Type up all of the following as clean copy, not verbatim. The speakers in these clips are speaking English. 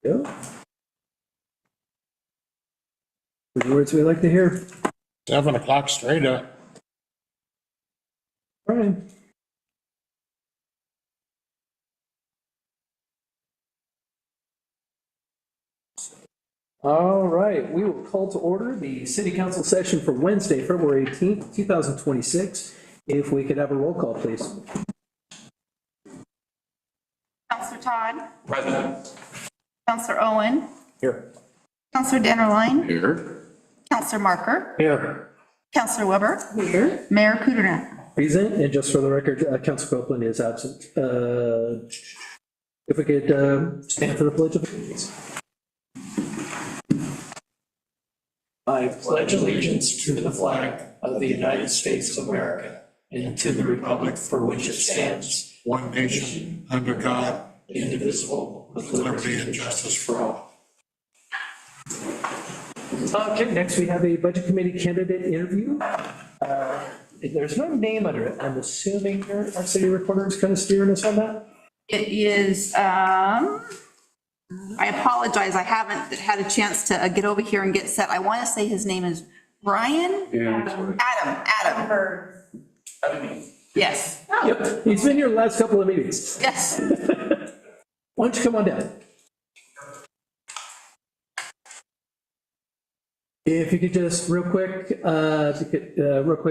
Go. The words we like to hear. 7 o'clock straight up. Brian. All right, we will call to order the city council session for Wednesday, February 18th, 2026. If we could have a roll call, please. Counselor Todd, Present. Counselor Owen, Here. Counselor Dennerlein, Here. Counselor Marker, Here. Counselor Weber. Here. Mayor Kudrnak. Present, and just for the record, Council Copeland is absent. If we could stand for the Pledge of Allegiance. I pledge allegiance to the flag of the United States of America and to the republic for which it stands, One nation, under God, indivisible, with liberty and justice for all. Okay, next we have a Budget Committee candidate interview. There's no name under it. I'm assuming our city recorder is kind of steering us on that? It is, I apologize, I haven't had a chance to get over here and get set. I want to say his name is Brian? Adam. Yes, Yep, he's been here the last couple of meetings. yes. Why don't you come on down? If you could just real quick,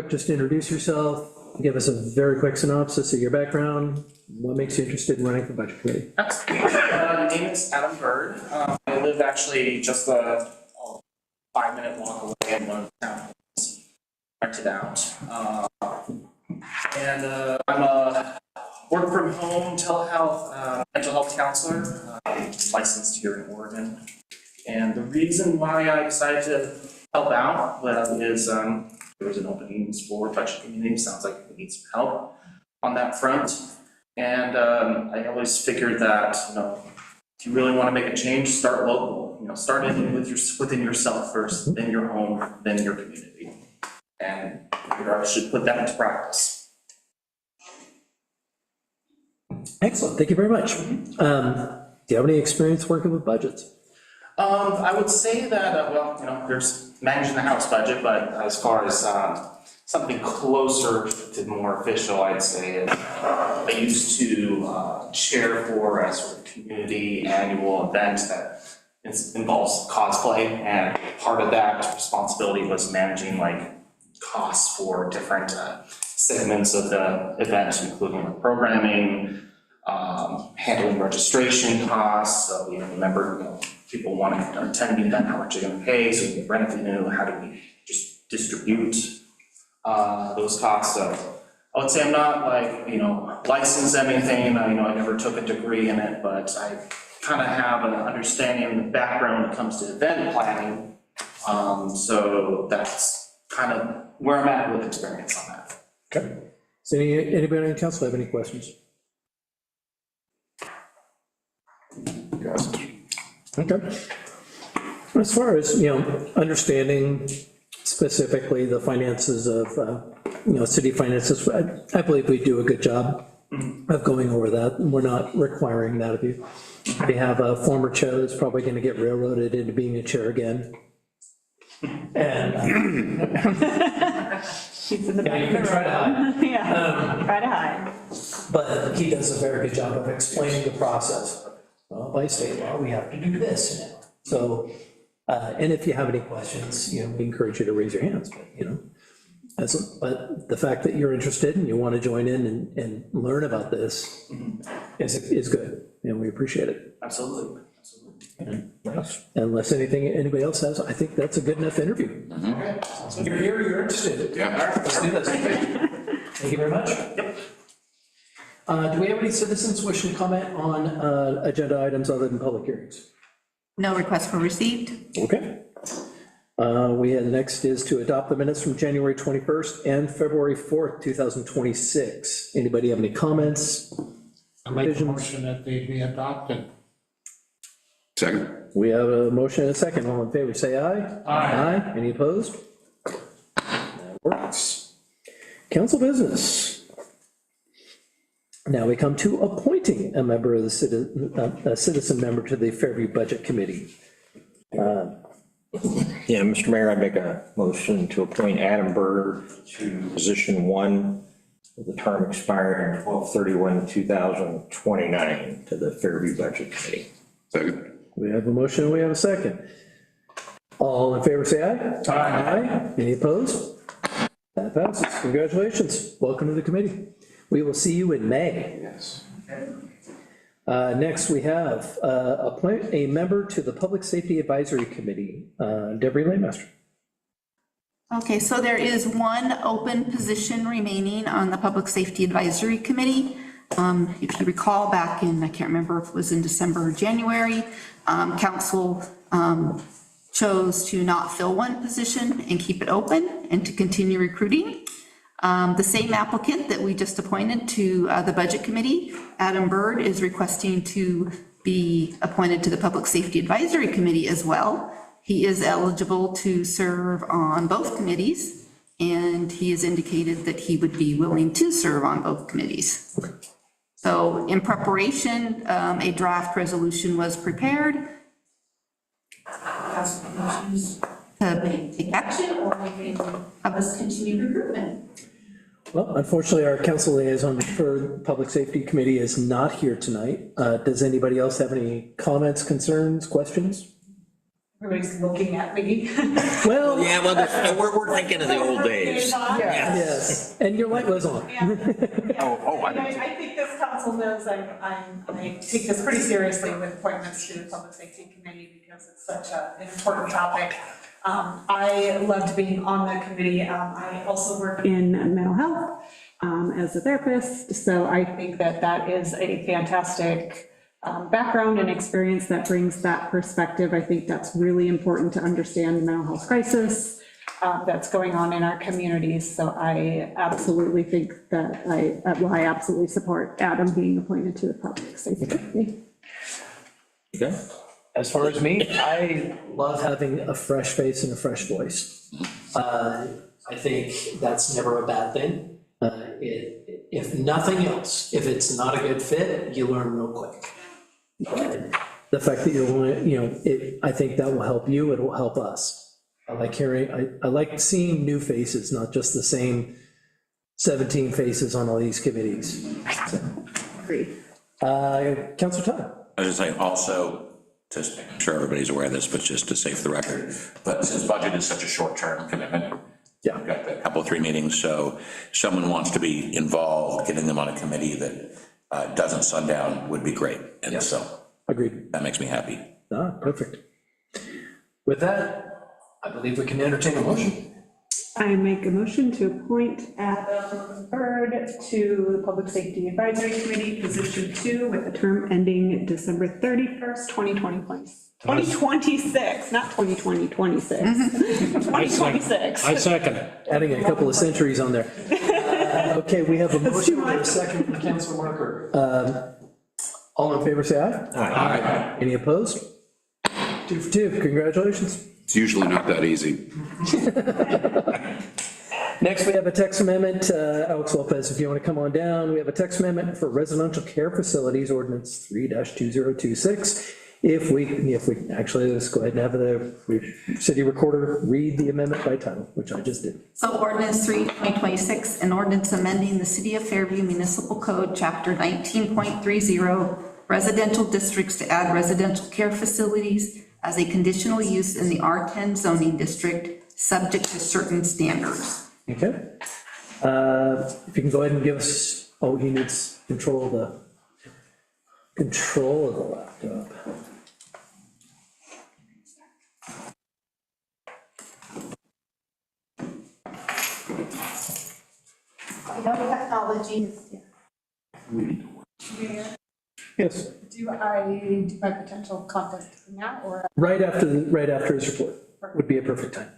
just introduce yourself, give us a very quick synopsis of your background, what makes you interested in running for Budget Committee? My name is Adam Bird. I live actually just a 5-minute walk away in one of the towns, rented out. And I'm a work from home telehealth, mental health counselor, licensed here in Oregon. And the reason why I decided to help out is there was an openings for Budget Committee. Sounds like we need some help on that front. And I always figured that, if you really want to make a change, start local. Start within yourself first, then your home, then your community. And you should put that into practice. Excellent, thank you very much. Do you have any experience working with budgets? I would say that, there's managing the house budget, but as far as something closer to more official, I'd say I used to chair for a sort of community annual event that involves cosplay, and part of that responsibility was managing costs for different segments of the event, including programming, handling registration costs. So, remember, people wanting to attend the event, how much they're going to pay, so we get revenue, how do we just distribute those costs. So I would say I'm not licensed anything, I never took a degree in it, but I kind of have an understanding and background when it comes to event planning. So that's kind of where I'm at with experience on that. Okay. Does anybody on council have any questions? Okay. As far as, understanding specifically the finances of, city finances, I believe we do a good job of going over that. We're not requiring that of you. We have a former chair that's probably going to get railroaded into being a chair again. And She's in the back you of can the try to hide. Yeah, try to hide. But he does a very good job of explaining the process. Well, by state law, we have to do this now. So, and if you have any questions, we encourage you to raise your hands, but, but the fact that you're interested and you want to join in and learn about this is good, and we appreciate it. Absolutely. Unless anybody else has, I think that's a good enough interview. You're here, you're interested. Yeah. All right, let's do this. Thank you very much. Yep. Do we have any citizens wishing to comment on agenda items other than public hearings? No requests were received. Okay. Next is to adopt the minutes from January 21st and February 4th, 2026. Anybody have any comments? I make a motion that they be adopted. Second. We have a motion and a second. All in favor, say aye. Aye. Any opposed? That works. Council business. Now we come to appointing a member of the a citizen member to the Fairview Budget Committee. Yeah, Mr. Mayor, I make a motion to appoint Adam Bird to position 1 with the term expiring 12/31/2029 to the Fairview Budget Committee. Second. We have a motion, we have a second. All in favor, say aye. Aye. Any opposed? That passes. Congratulations. Welcome to the committee. We will see you in May. Yes. Next, we have appoint a member to the Public Safety Advisory Committee, Deborah Laymaster. Okay, so there is one open position remaining on the Public Safety Advisory Committee. If you recall, back in, I can't remember if it was in December or January, council chose to not fill one position and keep it open and to continue recruiting. The same applicant that we just appointed to the Budget Committee, Adam Bird, is requesting to be appointed to the Public Safety Advisory Committee as well. He is eligible to serve on both committees, and he has indicated that he would be willing to serve on both committees. So in preparation, a draft resolution was prepared. To take action, or we can have us continue recruitment. Well, unfortunately, our council liaison for the Public Safety Committee is not here tonight. Does anybody else have any comments, concerns, questions? Everybody's looking at me. Well, Yeah, well, we're thinking of the old days. yes, and your light was on. I I think this council knows I take this pretty seriously with appointments to the Public Safety Committee because it's such an important topic. I loved being on the committee. I also work in mental health as a therapist, so I think that that is a fantastic background and experience that brings that perspective. I think that's really important to understand the mental health crisis that's going on in our communities. So I absolutely think that I absolutely support Adam being appointed to the Public Safety Committee. Okay. As far as me, I love having a fresh face and a fresh voice. I think that's never a bad thing. If nothing else, if it's not a good fit, you learn real quick. The fact that you want to, I think that will help you, it will help us. I like hearing, I like seeing new faces, not just the same 17 faces on all these committees. Agreed. Councilor Todd. I was just saying also, just making sure everybody's aware of this, but just to save the record, but since budget is such a short-term commitment, Yeah. we've got a couple, 3 meetings, so if someone wants to be involved, getting them on a committee that doesn't sundown would be great, and so Agreed. that makes me happy. Perfect. With that, I believe we can entertain a motion. I make a motion to appoint Adam Bird to the Public Safety Advisory Committee, position 2, with a term ending December 31st, 2026, not 2026. 2026. I second it. Adding a couple of centuries on there. Okay, we have a motion and a second from Councilor Marker. All in favor, say aye. Aye. Any opposed? 2 for 2, congratulations. It's usually not that easy. Next, we have a text amendment, Alex Lopez, if you want to come on down, we have a text amendment for residential care facilities, ordinance 3-2026. If we, actually, let's go ahead and have the city recorder read the amendment by title, which I just did. So ordinance 3/2026, an ordinance amending the City of Fairview Municipal Code, Chapter 19.30, residential districts to add residential care facilities as a conditional use in the R10 zoning district, subject to certain standards. Okay. If you can go ahead and give us, oh, he needs control of the laptop. I know technology is. Yes, Do I potential contact now, or? right after his report would be a perfect time.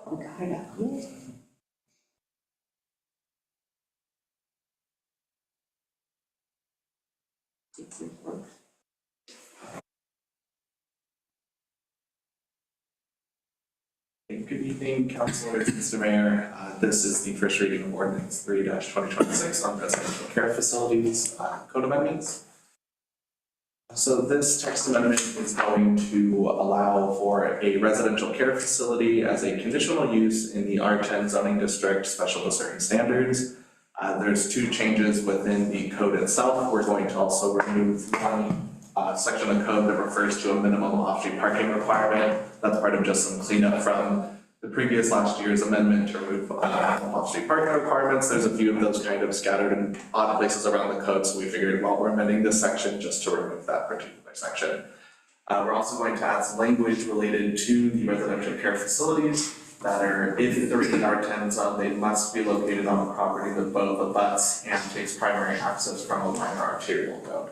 Good evening, councilors, Mr. Mayor. This is the first reading of ordinance 3-2026 on residential care facilities code amendments. So this text amendment is going to allow for a residential care facility as a conditional use in the R10 zoning district special to certain standards. There's two changes within the code itself. We're going to also remove one section of code that refers to a minimum off-street parking requirement. That's part of just some cleanup from the previous last year's amendment to remove off-street parking requirements. There's a few of those kind of scattered in odd places around the code, so we figured while we're amending this section just to remove that particular section. We're also going to add some language related to the residential care facilities that are, if they're in R10 zone, they must be located on a property that both abuts and takes primary access from a minor arterial road.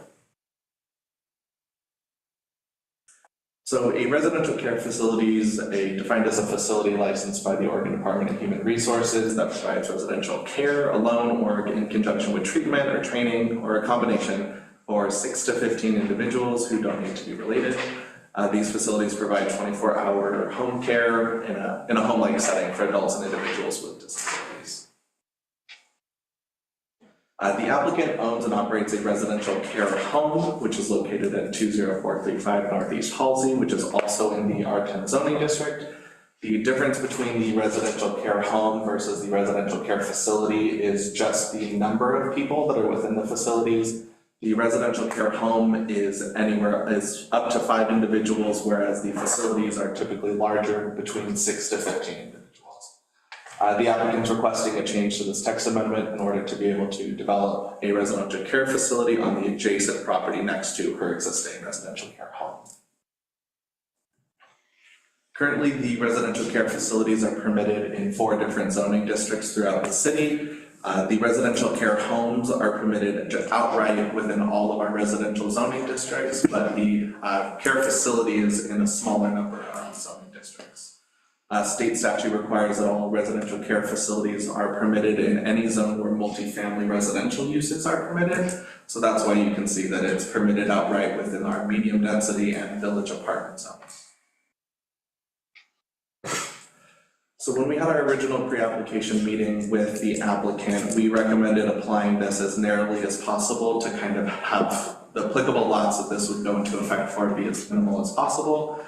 So a residential care facility is defined as a facility licensed by the Oregon Department of Human Resources that provides residential care alone or in conjunction with treatment or training or a combination for 6 to 15 individuals who don't need to be related. These facilities provide 24-hour home care in a home-like setting for adults and individuals with disabilities. The applicant owns and operates a residential care home, which is located at 20435 Northeast Halsey, which is also in the R10 zoning district. The difference between the residential care home versus the residential care facility is just the number of people that are within the facilities. The residential care home is up to 5 individuals, whereas the facilities are typically larger, between 6 to 15 individuals. The applicant's requesting a change to this text amendment in order to be able to develop a residential care facility on the adjacent property next to her existing residential care home. Currently, the residential care facilities are permitted in 4 different zoning districts throughout the city. The residential care homes are permitted outright within all of our residential zoning districts, but the care facility is in a smaller number of zoning districts. State statute requires that all residential care facilities are permitted in any zone where multifamily residential uses are permitted. So that's why you can see that it's permitted outright within our medium density and village apartment zones. So when we had our original pre-application meeting with the applicant, we recommended applying this as narrowly as possible to kind of have the applicable lots that this would go into effect for be as minimal as possible.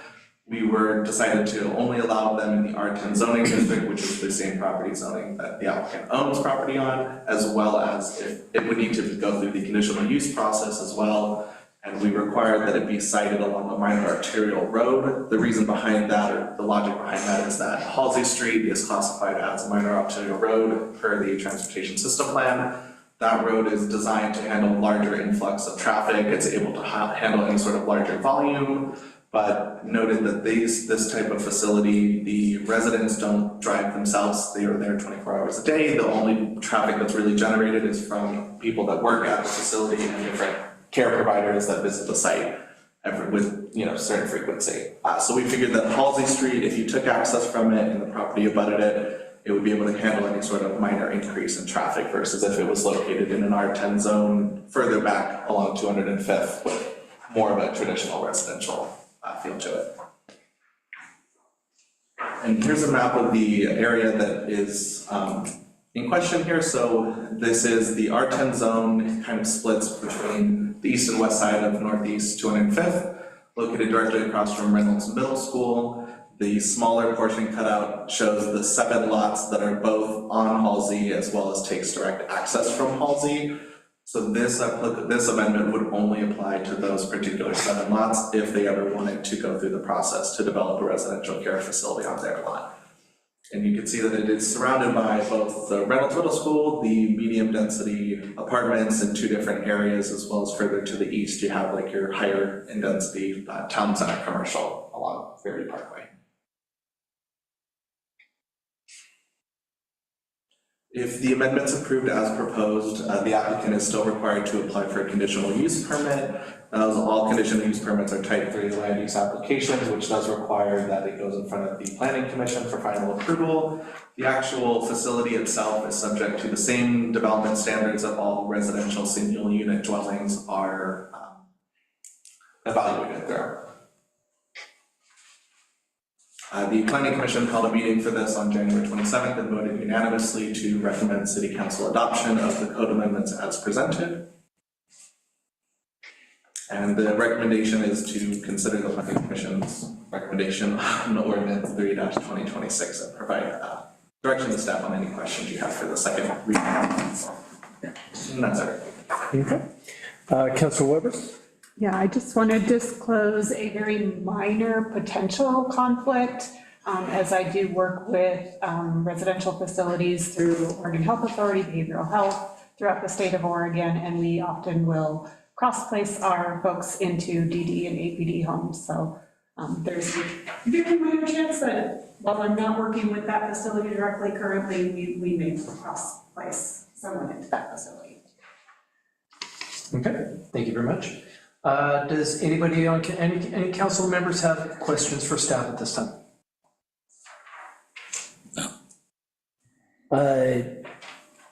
We decided to only allow them in the R10 zoning district, which is the same property zoning that the applicant owns property on, as well as if it would need to go through the conditional use process as well. And we required that it be sited along a minor arterial road. The reason behind that, or the logic behind that, is that Halsey Street is classified as a minor arterial road per the transportation system plan. That road is designed to handle larger influx of traffic. It's able to handle any sort of larger volume. But noted that this type of facility, the residents don't drive themselves. They are there 24 hours a day. The only traffic that's really generated is from people that work at the facility and different care providers that visit the site with certain frequency. So we figured that Halsey Street, if you took access from it and the property abutted it, it would be able to handle any sort of minor increase in traffic versus if it was located in an R10 zone further back along 205th with more of a traditional residential feel to it. And here's a map of the area that is in question here. So this is the R10 zone, kind of splits between the east and west side of Northeast 205th, located directly across from Reynolds Middle School. The smaller portion cut out shows the 7 lots that are both on Halsey as well as takes direct access from Halsey. So this amendment would only apply to those particular 7 lots if they ever wanted to go through the process to develop a residential care facility on their lot. And you can see that it is surrounded by both the Reynolds Middle School, the medium density apartments in 2 different areas, as well as further to the east, you have like your higher in density town center commercial along Ferry Parkway. If the amendment's approved as proposed, the applicant is still required to apply for a conditional use permit. As all conditional use permits are type 3 land use applications, which does require that it goes in front of the planning commission for final approval. The actual facility itself is subject to the same development standards that all residential single unit dwellings are evaluated through. The planning commission held a meeting for this on January 27th and voted unanimously to recommend city council adoption of the code amendments as presented. And the recommendation is to consider the planning commission's recommendation on ordinance 3-2026 and provide direction to staff on any questions you have for the second reading. And that's it. Okay. Councilor Weber? Yeah, I just want to disclose a very minor potential conflict, as I do work with residential facilities through Oregon Health Authority, behavioral health throughout the state of Oregon, and we often will cross-place our folks into DD and APD homes. So there's a very minor chance that while I'm not working with that facility directly currently, we may cross-place someone into that facility. Okay, thank you very much. Does anybody on, any council members have questions for staff at this time?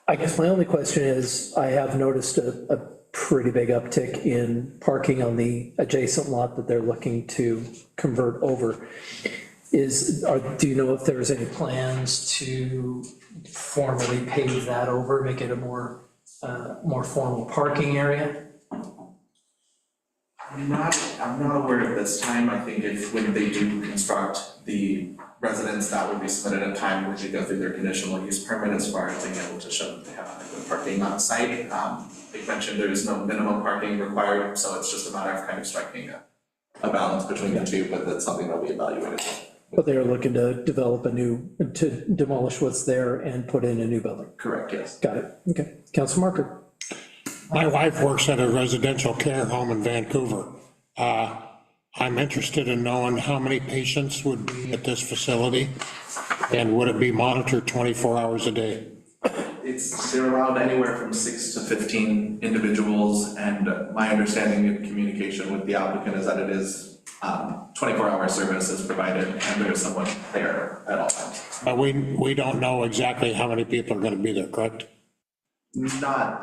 I guess my only question is, I have noticed a pretty big uptick in parking on the adjacent lot that they're looking to convert over. Do you know if there's any plans to formally pave that over, make it a more formal parking area? I'm not aware of this time. I think when they do construct the residence, that would be submitted at a time when they go through their conditional use permit as far as being able to show that they have adequate parking on site. Like mentioned, there is no minimum parking required, so it's just a matter of kind of striking a balance between the two, but that's something that we evaluated. But they are looking to to demolish what's there and put in a new building. Correct, yes. Got it, okay. Council Marker? My wife works at a residential care home in Vancouver. I'm interested in knowing how many patients would be at this facility, and would it be monitored 24 hours a day? They're allowed anywhere from 6 to 15 individuals, and my understanding in communication with the applicant is that it is 24-hour service is provided, and there is someone there at all times. But we don't know exactly how many people are going to be there, correct? Not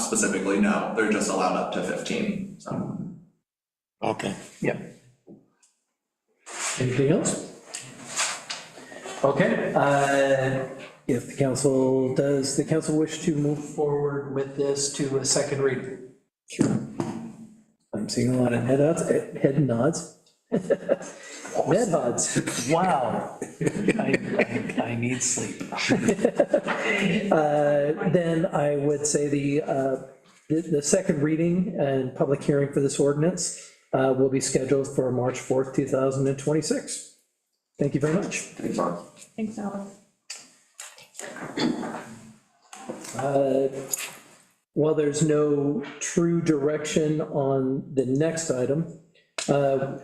specifically, no. They're just allowed up to 15, so. Okay. Yeah. Anything else? Okay, if does the council wish to move forward with this to a second reading? Sure. I'm seeing a lot of head nods. Head nods, wow. I need sleep. Then I would say the second reading and public hearing for this ordinance will be scheduled for March 4th, 2026. Thank you very much. Thanks, Mark. Thanks, Alan. While there's no true direction on the next item,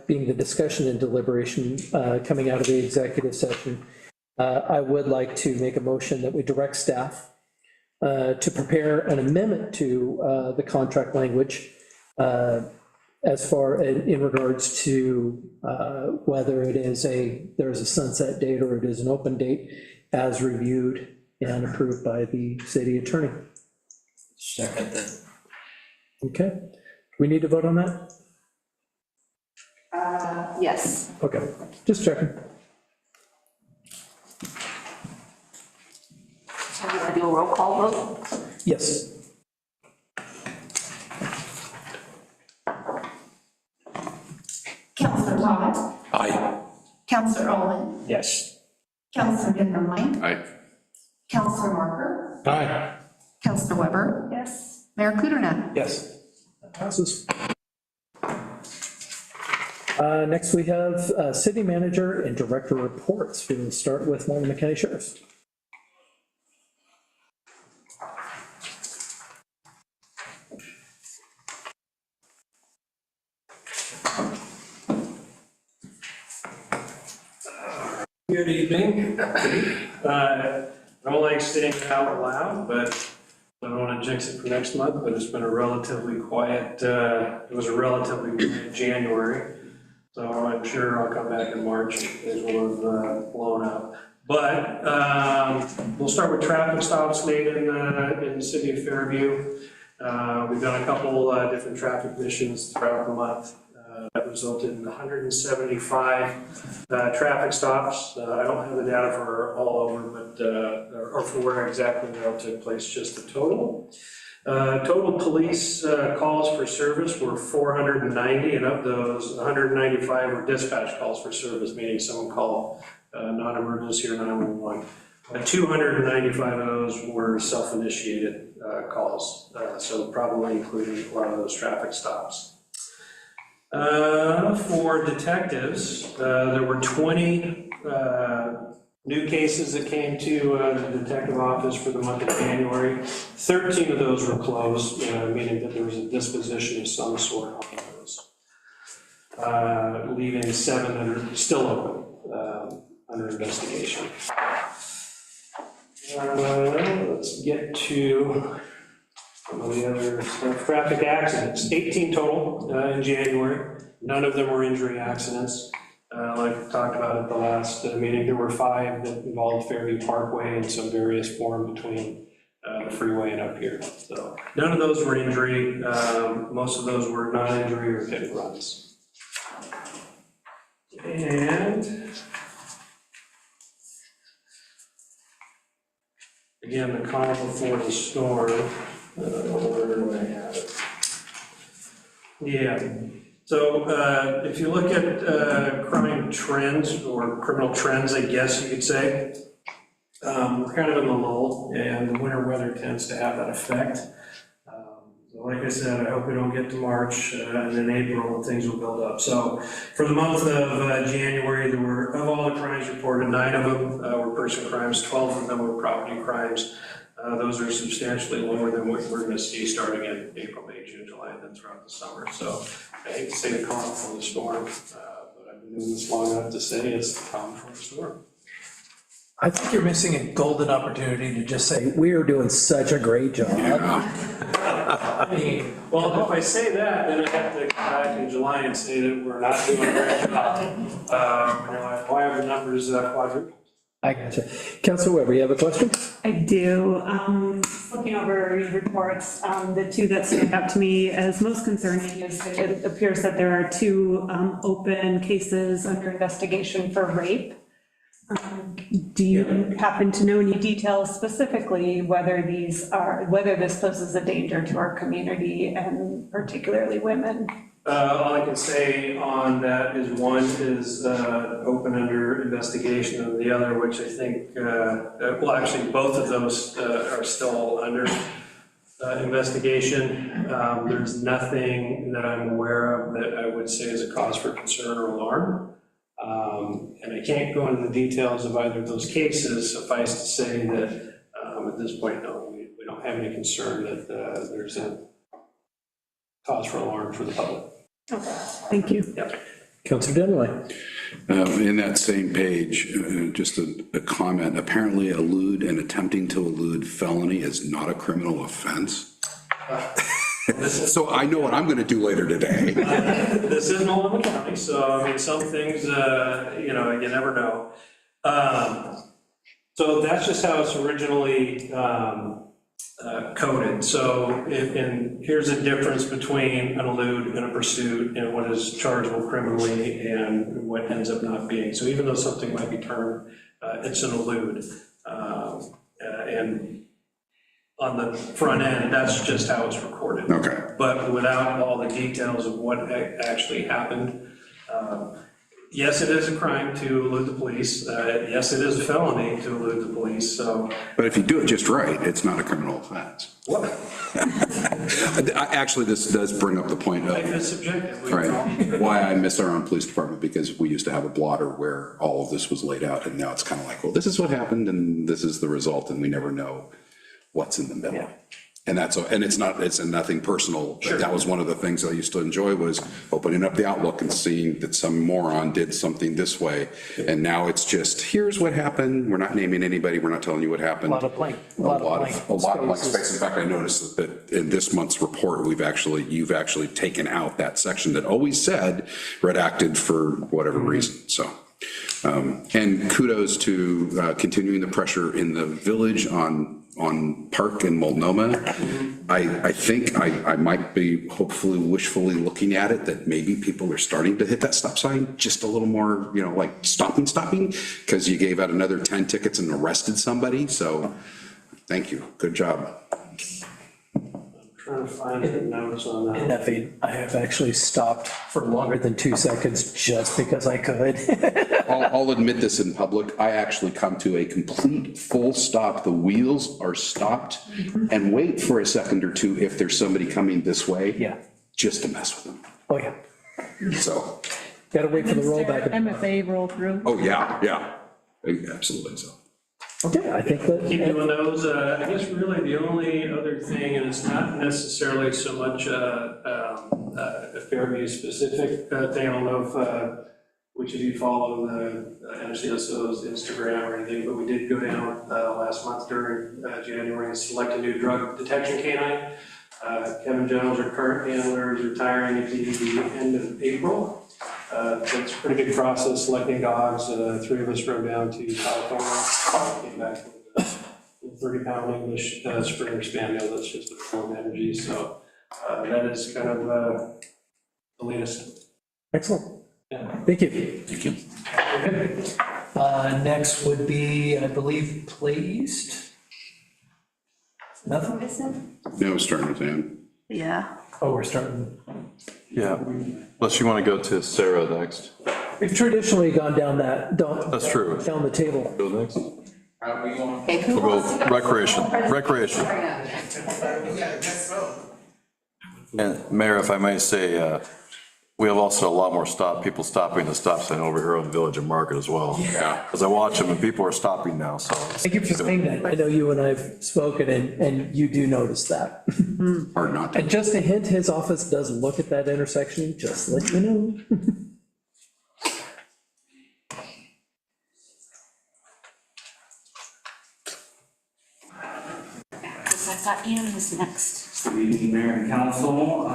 being the discussion and deliberation coming out of the executive session, I would like to make a motion that we direct staff to prepare an amendment to the contract language as far in regards to whether it is there's a sunset date or it is an open date as reviewed and approved by the city attorney. Second then. Okay, do we need to vote on that? Yes. Okay, just checking. So you want to do a roll call vote? Yes. Councilor Todd? Aye. Councilor Owen? Yes. Councilor Dennerlein? Aye. Councilor Marker? Aye. Councilor Weber? Yes. Mayor Kudernak? Yes. That passes. Next, we have city manager and director reports. We will start with Multnomah County Sheriff's. Good evening. I don't like saying it out loud, but I don't want to jinx it for next month, but it's been a relatively quiet, it was a relatively quiet January. So I'm sure I'll come back in March and things will have blown up. But we'll start with traffic stops made in the city of Fairview. We've done a couple different traffic missions throughout the month. That resulted in 175 traffic stops. I don't have the data for all over, but or for where exactly they all took place, just the total. Total police calls for service were 490, and of those, 195 were dispatch calls for service, meaning someone called non-emergency or 911. 295 of those were self-initiated calls, so probably including a lot of those traffic stops. For detectives, there were 20 new cases that came to the detective office for the month of January. 13 of those were closed, meaning that there was a disposition of some sort on those, leaving 7 that are still open under investigation. Let's get to some of the other stuff. Traffic accidents, 18 total in January. None of them were injury accidents. Like we talked about at the last meeting, there were 5 that involved Fairview Parkway and some various form between the freeway and up here. So none of those were injury. Most of those were non-injury or hit and runs. And again, the call before the storm. Where do I have it? Yeah. So if you look at crime trends or criminal trends, I guess you could say, we're kind of in the lull, and the winter weather tends to have that effect. So like I said, I hope we don't get to March and then April and things will build up. So for the month of January, there were, of all the crimes reported, 9 of them were person crimes, 12 of them were property crimes. Those are substantially lower than what we're going to see starting in April, May, June, July, and then throughout the summer. So I hate to say the calm before the storm, but I've been doing this long enough to say it's the calm before the storm. I think you're missing a golden opportunity to just say, we are doing such a great job. I mean, well, if I say that, then I have to come back in July and say that we're not doing a great job. Why are the numbers quadrupled? I gotcha. Councilor Weber, you have a question? I do. Looking over your reports, the 2 that stand out to me as most concerning is that it appears that there are 2 open cases under investigation for rape. Do you happen to know any details specifically whether this poses a danger to our community and particularly women? All I can say on that is one is open under investigation, and the other, which I think, well, actually, both of those are still under investigation. There's nothing that I'm aware of that I would say is a cause for concern or alarm. And I can't go into the details of either of those cases. Suffice to say that at this point, no, we don't have any concern that there's a cause for alarm for the public. Okay, thank you. Yep. Councilor Denley. In that same page, just a comment, apparently attempting to elude felony is not a criminal offense. So I know what I'm going to do later today. This is Multnomah County, so I mean, some things, you never know. So that's just how it's originally coded. So, and here's a difference between an elude and a pursuit and what is chargeable criminally and what ends up not being. So even though something might be termed, it's an elude. And on the front end, that's just how it's recorded. Okay. But without all the details of what actually happened, yes, it is a crime to elude the police. Yes, it is a felony to elude the police, so. But if you do it just right, it's not a criminal offense. What? Actually, this does bring up the point Life of, is subjective. right, why I miss our own police department, because we used to have a blotter where all of this was laid out, and now it's kind of like, well, this is what happened, and this is the result, and we never know what's in the middle. And it's nothing personal. That was one of the things I used to enjoy, was opening up the Outlook and seeing that some moron did something this way. And now it's just, here's what happened. We're not naming anybody. We're not telling you what happened. A lot of blank space. In fact, I noticed that in this month's report, you've actually taken out that section that always said redacted for whatever reason, so. And kudos to continuing the pressure in the village on Park and Multnomah. I think I might be hopefully wishfully looking at it, that maybe people are starting to hit that stop sign just a little more, like stopping, because you gave out another 10 tickets and arrested somebody, so thank you, good job. Trying to find the notes on that. In that vein, I have actually stopped for longer than 2 seconds just because I could. I'll admit this in public, I actually come to a complete full stop, the wheels are stopped, and wait for a second or two if there's somebody coming this way. Yeah. Just to mess with them, Oh, yeah. so, Gotta wait for the rollback. MFA roll through. oh, yeah, absolutely, so. Okay, I think that. Keep doing those. I guess really the only other thing, and it's not necessarily so much a Fairview specific thing. I don't know if which of you follow the NCSO's Instagram or anything, but we did go down last month during January and select a new drug detection canine. Kevin Jones, our current handler, is retiring at the end of April. It's a pretty big process selecting dogs. 3 of us rode down to California, came back with a 30-pound English Springer Spaniel that's just a full of energy. So that is kind of the latest. Excellent. Thank you. Thank you. Next would be, I believe, placed. Nothing? Yeah, I was starting with Ann. Yeah. Oh, we're starting. Yeah, unless you want to go to Sarah next. We've traditionally gone down that, That's true. down the table. Go next. Okay, who We'll wants to go recreation. And Mayor, if I may say, we have also a lot more people stopping the stop sign over here on Village and Market as well. Yeah. Because I watch them and people are stopping now, so. Thank you for saying that. I know you and I've spoken and you do notice that. Hard not to. And just a hint, his office does look at that intersection, just to let you know. I thought Ian was next. Good evening, Mayor and Council.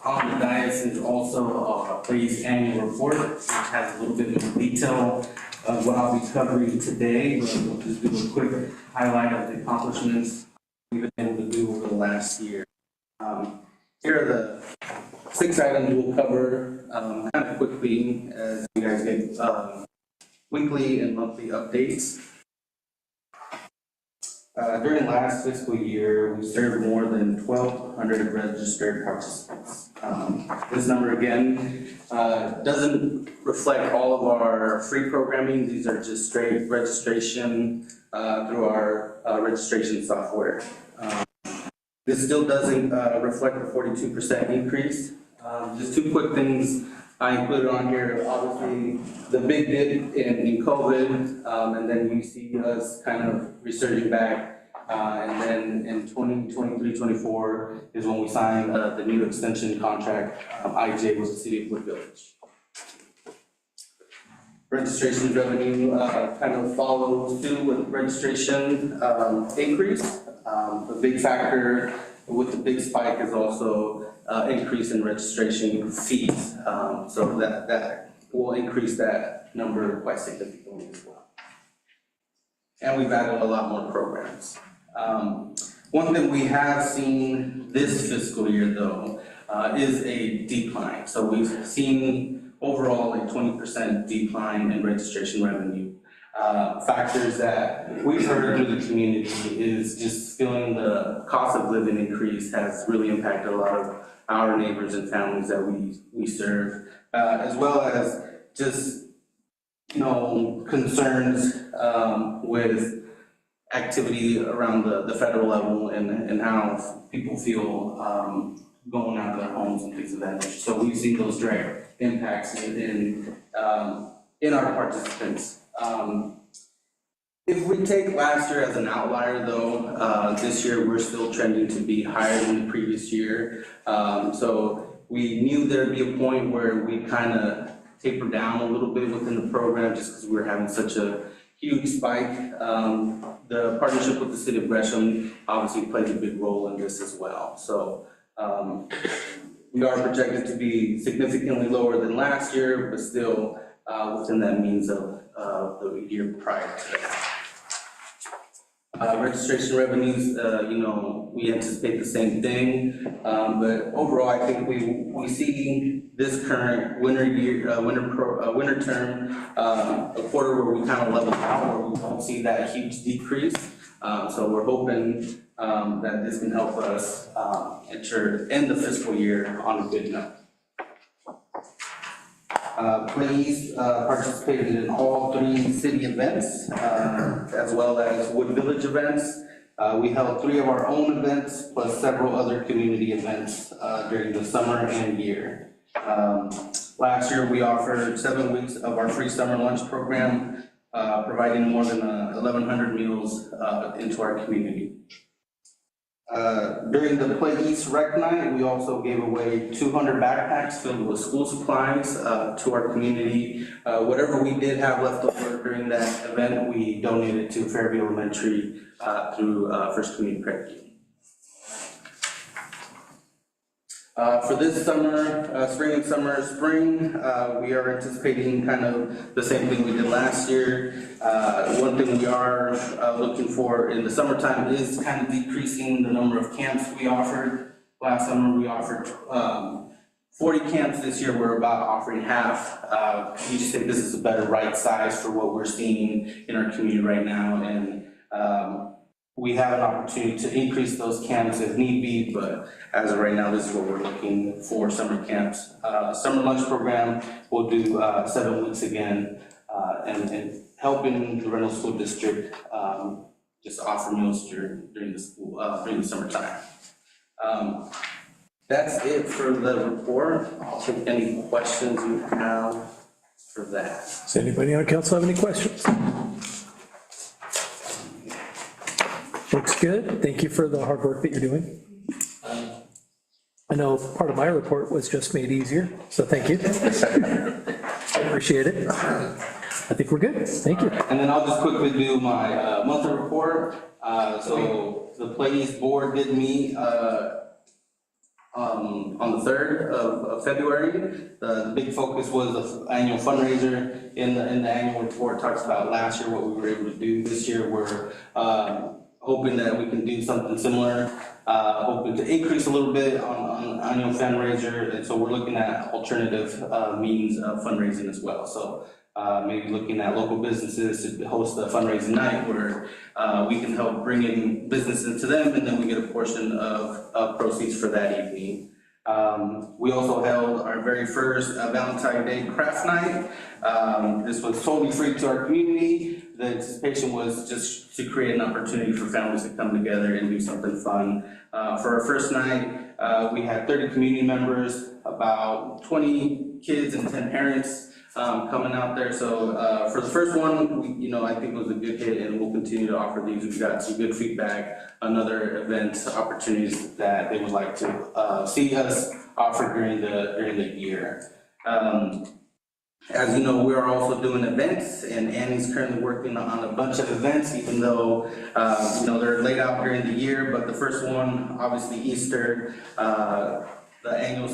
On the dais is also a Place annual report, which has a little bit more detail of what I'll be covering today. But we'll just do a quick highlight of the accomplishments we've been able to do over the last year. Here are the 6 items we'll cover kind of quickly as you guys get weekly and monthly updates. During last fiscal year, we served more than 1,200 registered participants. This number again doesn't reflect all of our free programming. These are just straight registration through our registration software. This still doesn't reflect the 42% increase. Just 2 quick things I included on here. Obviously, the big dip in COVID, and then you see us kind of resurging back. And then in 2023-24 is when we signed the new extension contract. IJ was the City of Wood Village. Registration revenue kind of follows suit with registration increase. The big factor with the big spike is also increase in registration fees. So that will increase that number quite significantly as well. And we've added a lot more programs. One thing we have seen this fiscal year though is a decline. So we've seen overall a 20% decline in registration revenue. Factors that we've heard through the community is just feeling the cost of living increase has really impacted a lot of our neighbors and families that we serve, as well as just, concerns with activity around the federal level and how people feel going out of their homes and things of that nature. So we've seen those direct impacts in our participants. If we take last year as an outlier though, this year we're still trending to be higher than the previous year. So we knew there'd be a point where we kind of taper down a little bit within the program just because we were having such a huge spike. The partnership with the city of Gresham obviously plays a big role in this as well. So we are projected to be significantly lower than last year, but still within that means of the year prior to that. Registration revenues, we anticipate the same thing, but overall, I think we see this current winter term, a quarter where we kind of level out, where we won't see that huge decrease. So we're hoping that this can help us end the fiscal year on a good note. Please participated in all 3 city events, as well as Wood Village events. We held 3 of our own events, plus several other community events during the summer and year. Last year, we offered 7 weeks of our free summer lunch program, providing more than 1,100 meals into our community. During the Play East Rec Night, we also gave away 200 backpacks filled with school supplies to our community. Whatever we did have left over during that event, we donated to Fairview Elementary through First Community Credit Union. For this summer, spring, we are anticipating kind of the same thing we did last year. One thing we are looking for in the summertime is kind of decreasing the number of camps we offered. Last summer, we offered 40 camps. This year, we're about offering half. We just think this is a better right size for what we're seeing in our community right now. And we have an opportunity to increase those camps if need be, but as of right now, this is what we're looking for summer camps. Summer lunch program, we'll do 7 weeks again, and helping the Reynolds School District just offer meals during the summertime. That's it for the report. I'll take any questions you have for that. Does anybody on council have any questions? Looks good. Thank you for the hard work that you're doing. I know part of my report was just made easier, so thank you. I appreciate it. I think we're good. Thank you. And then I'll just quickly do my monthly report. So the Play East board did meet on the 3rd of February. The big focus was the annual fundraiser. In the annual report talks about last year what we were able to do. This year we're hoping that we can do something similar, hoping to increase a little bit on annual fundraiser, and so we're looking at alternative means of fundraising as well. So maybe looking at local businesses to host a fundraising night where we can help bring in business into them, and then we get a portion of proceeds for that evening. We also held our very first Valentine's Day craft night. This was totally free to our community. The anticipation was just to create an opportunity for families to come together and do something fun. For our first night, we had 30 community members, about 20 kids and 10 parents coming out there. So for the first one, I think it was a good hit, and we'll continue to offer these. We've got some good feedback on other event opportunities that they would like to see us offer during the year. As you know, we are also doing events, and Annie's currently working on a bunch of events, even though, they're laid out during the year. But the first one, obviously Easter, the annual,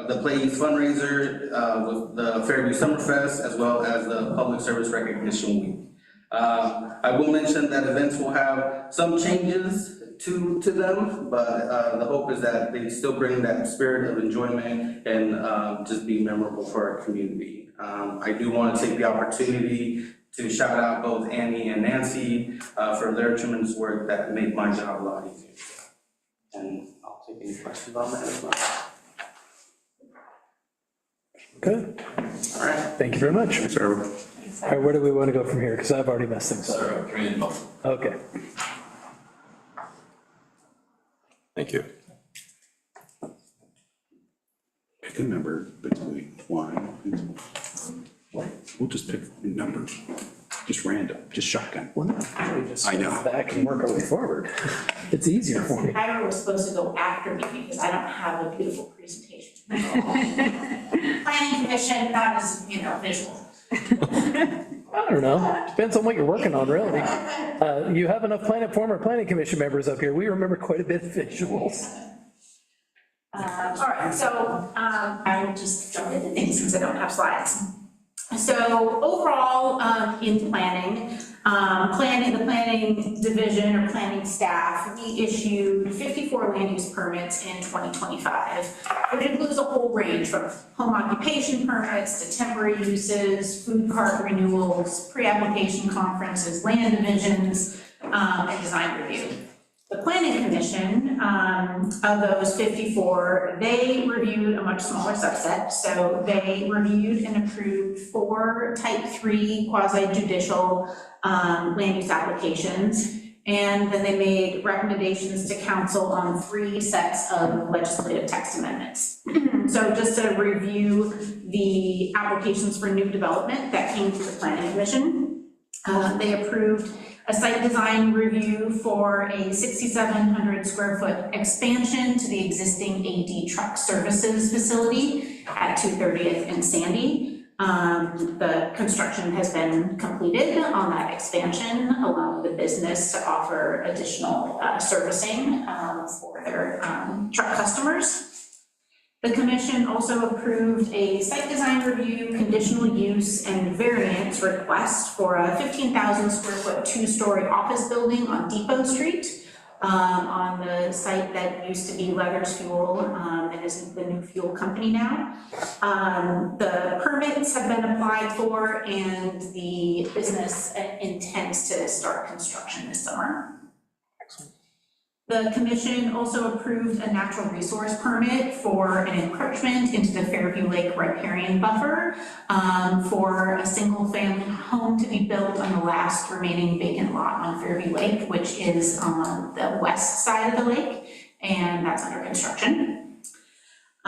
the Play East fundraiser, with the Fairview Summerfest, as well as the Public Service Recognition Week. I will mention that events will have some changes to them, but the hope is that they still bring that spirit of enjoyment and just be memorable for our community. I do want to take the opportunity to shout out both Annie and Nancy for their tremendous work that made my job a lot easier. And I'll take any questions on that as well. Good. All right. Thank you very much. Thanks, Erwin. All right, where do we want to go from here? Because I've already messed things up. Okay. Thank you. Pick a number between 1 and we'll just pick a number. just random, just shotgun. Well, no, we just I know. back and work our way forward. It's easier for me. Ira was supposed to go after me because I don't have a beautiful presentation. Planning commission, not as, visual. I don't know, depends on what you're working on, really. You have enough former planning commission members up here, we remember quite a bit of visuals. All right, so I will just jump into things since I don't have slides. So overall, in planning, the planning division or planning staff, we issued 54 land use permits in 2025, which includes a whole range from home occupation permits to temporary uses, food cart renewals, pre-application conferences, land divisions, and design review. The Planning Commission, of those 54, they reviewed a much smaller subset. So they reviewed and approved 4 type 3 quasi-judicial land use applications. And then they made recommendations to council on 3 sets of legislative text amendments. So just to review the applications for new development that came to the Planning Commission, they approved a site design review for a 6,700 square foot expansion to the existing AD Truck Services facility at 230th and Sandy. The construction has been completed on that expansion, allowing the business to offer additional servicing for their truck customers. The commission also approved a site design review, conditional use, and variance request for a 15,000 square foot 2-story office building on Depot Street, on the site that used to be Leathers Fuel, and is the new fuel company now. The permits have been applied for, and the business intends to start construction this summer. The commission also approved a natural resource permit for an encroachment into the Fairview Lake riparian buffer for a single family home to be built on the last remaining vacant lot on Fairview Lake, which is on the west side of the lake, and that's under construction.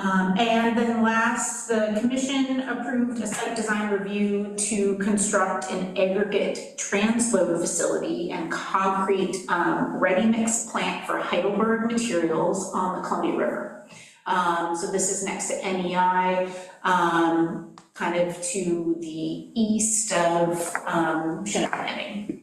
And then last, the commission approved a site design review to construct an aggregate transload facility and concrete ready-mix plant for Heidelberg Materials on the Columbia River. So this is next to NEI, kind of to the east of Chinook Landing.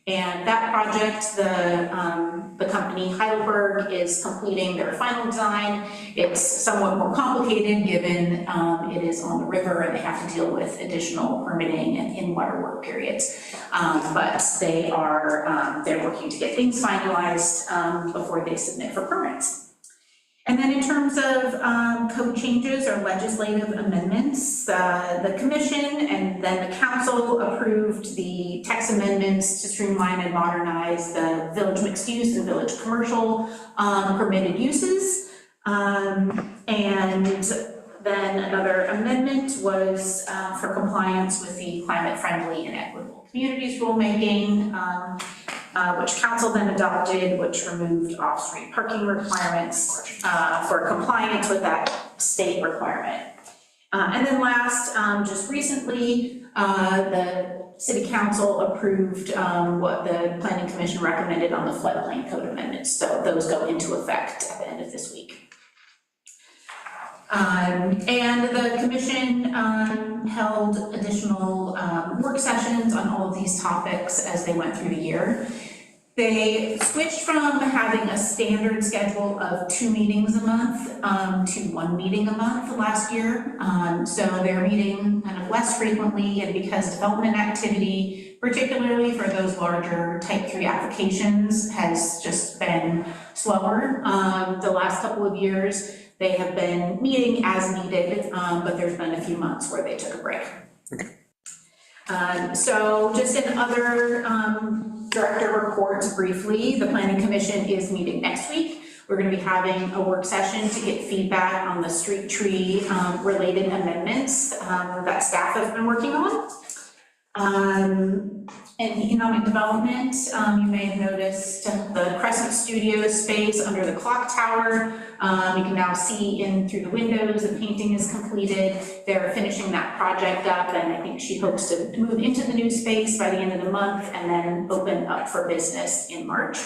And that project, the company Heidelberg is completing their final design. It's somewhat more complicated given it is on the river and they have to deal with additional permitting and in-water work periods. But they are they're working to get things finalized before they submit for permits. And then in terms of code changes or legislative amendments, the commission and then the council approved the text amendments to streamline and modernize the village mixed use and village commercial permitted uses. And then another amendment was for compliance with the climate friendly and equitable communities rulemaking, which council then adopted, which removed off-street parking requirements for compliance with that state requirement. And then last, just recently, the city council approved what the planning commission recommended on the floodplain code amendments. So those go into effect at the end of this week. And the commission held additional work sessions on all of these topics as they went through the year. They switched from having a standard schedule of 2 meetings a month to 1 meeting a month last year. So they're meeting kind of less frequently, and because development activity, particularly for those larger type 3 applications, has just been slower the last couple of years. They have been meeting as needed, but there's been a few months where they took a break. So just in other director reports briefly, the Planning Commission is meeting next week. We're going to be having a work session to get feedback on the street tree related amendments that staff has been working on. And economic development, you may have noticed the Crescent Studios space under the clock tower. You can now see in through the windows, the painting is completed. They're finishing that project up, and I think she hopes to move into the new space by the end of the month and then open up for business in March.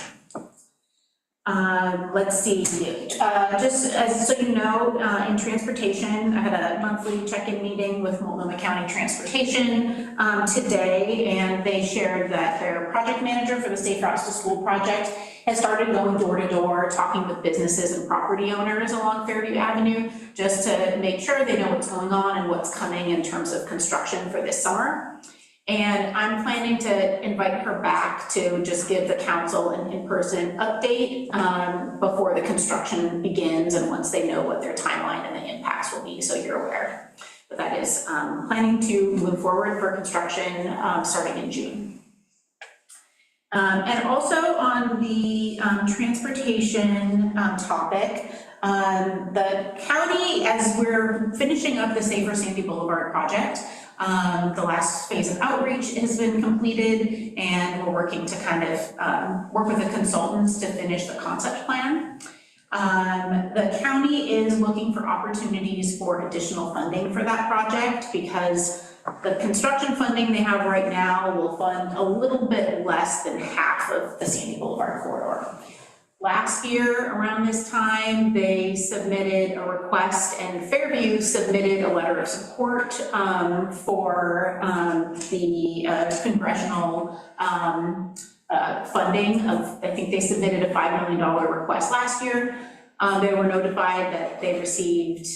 Let's see, just as so you know, in transportation, I had a monthly check-in meeting with Multnomah County Transportation today, and they shared that their project manager for the Safe Routes to School project has started going door to door, talking with businesses and property owners along Fairview Avenue, just to make sure they know what's going on and what's coming in terms of construction for this summer. And I'm planning to invite her back to just give the council an in-person update before the construction begins and once they know what their timeline and the impacts will be, so you're aware. But that is planning to move forward for construction starting in June. And also on the transportation topic, the county, as we're finishing up the Safer Sandy Boulevard project, the last phase of outreach has been completed, and we're working to kind of work with the consultants to finish the concept plan. The county is looking for opportunities for additional funding for that project because the construction funding they have right now will fund a little bit less than half of the Sandy Boulevard corridor. Last year, around this time, they submitted a request, and Fairview submitted a letter of support for the congressional funding of, I think they submitted a $5 million request last year. They were notified that they received,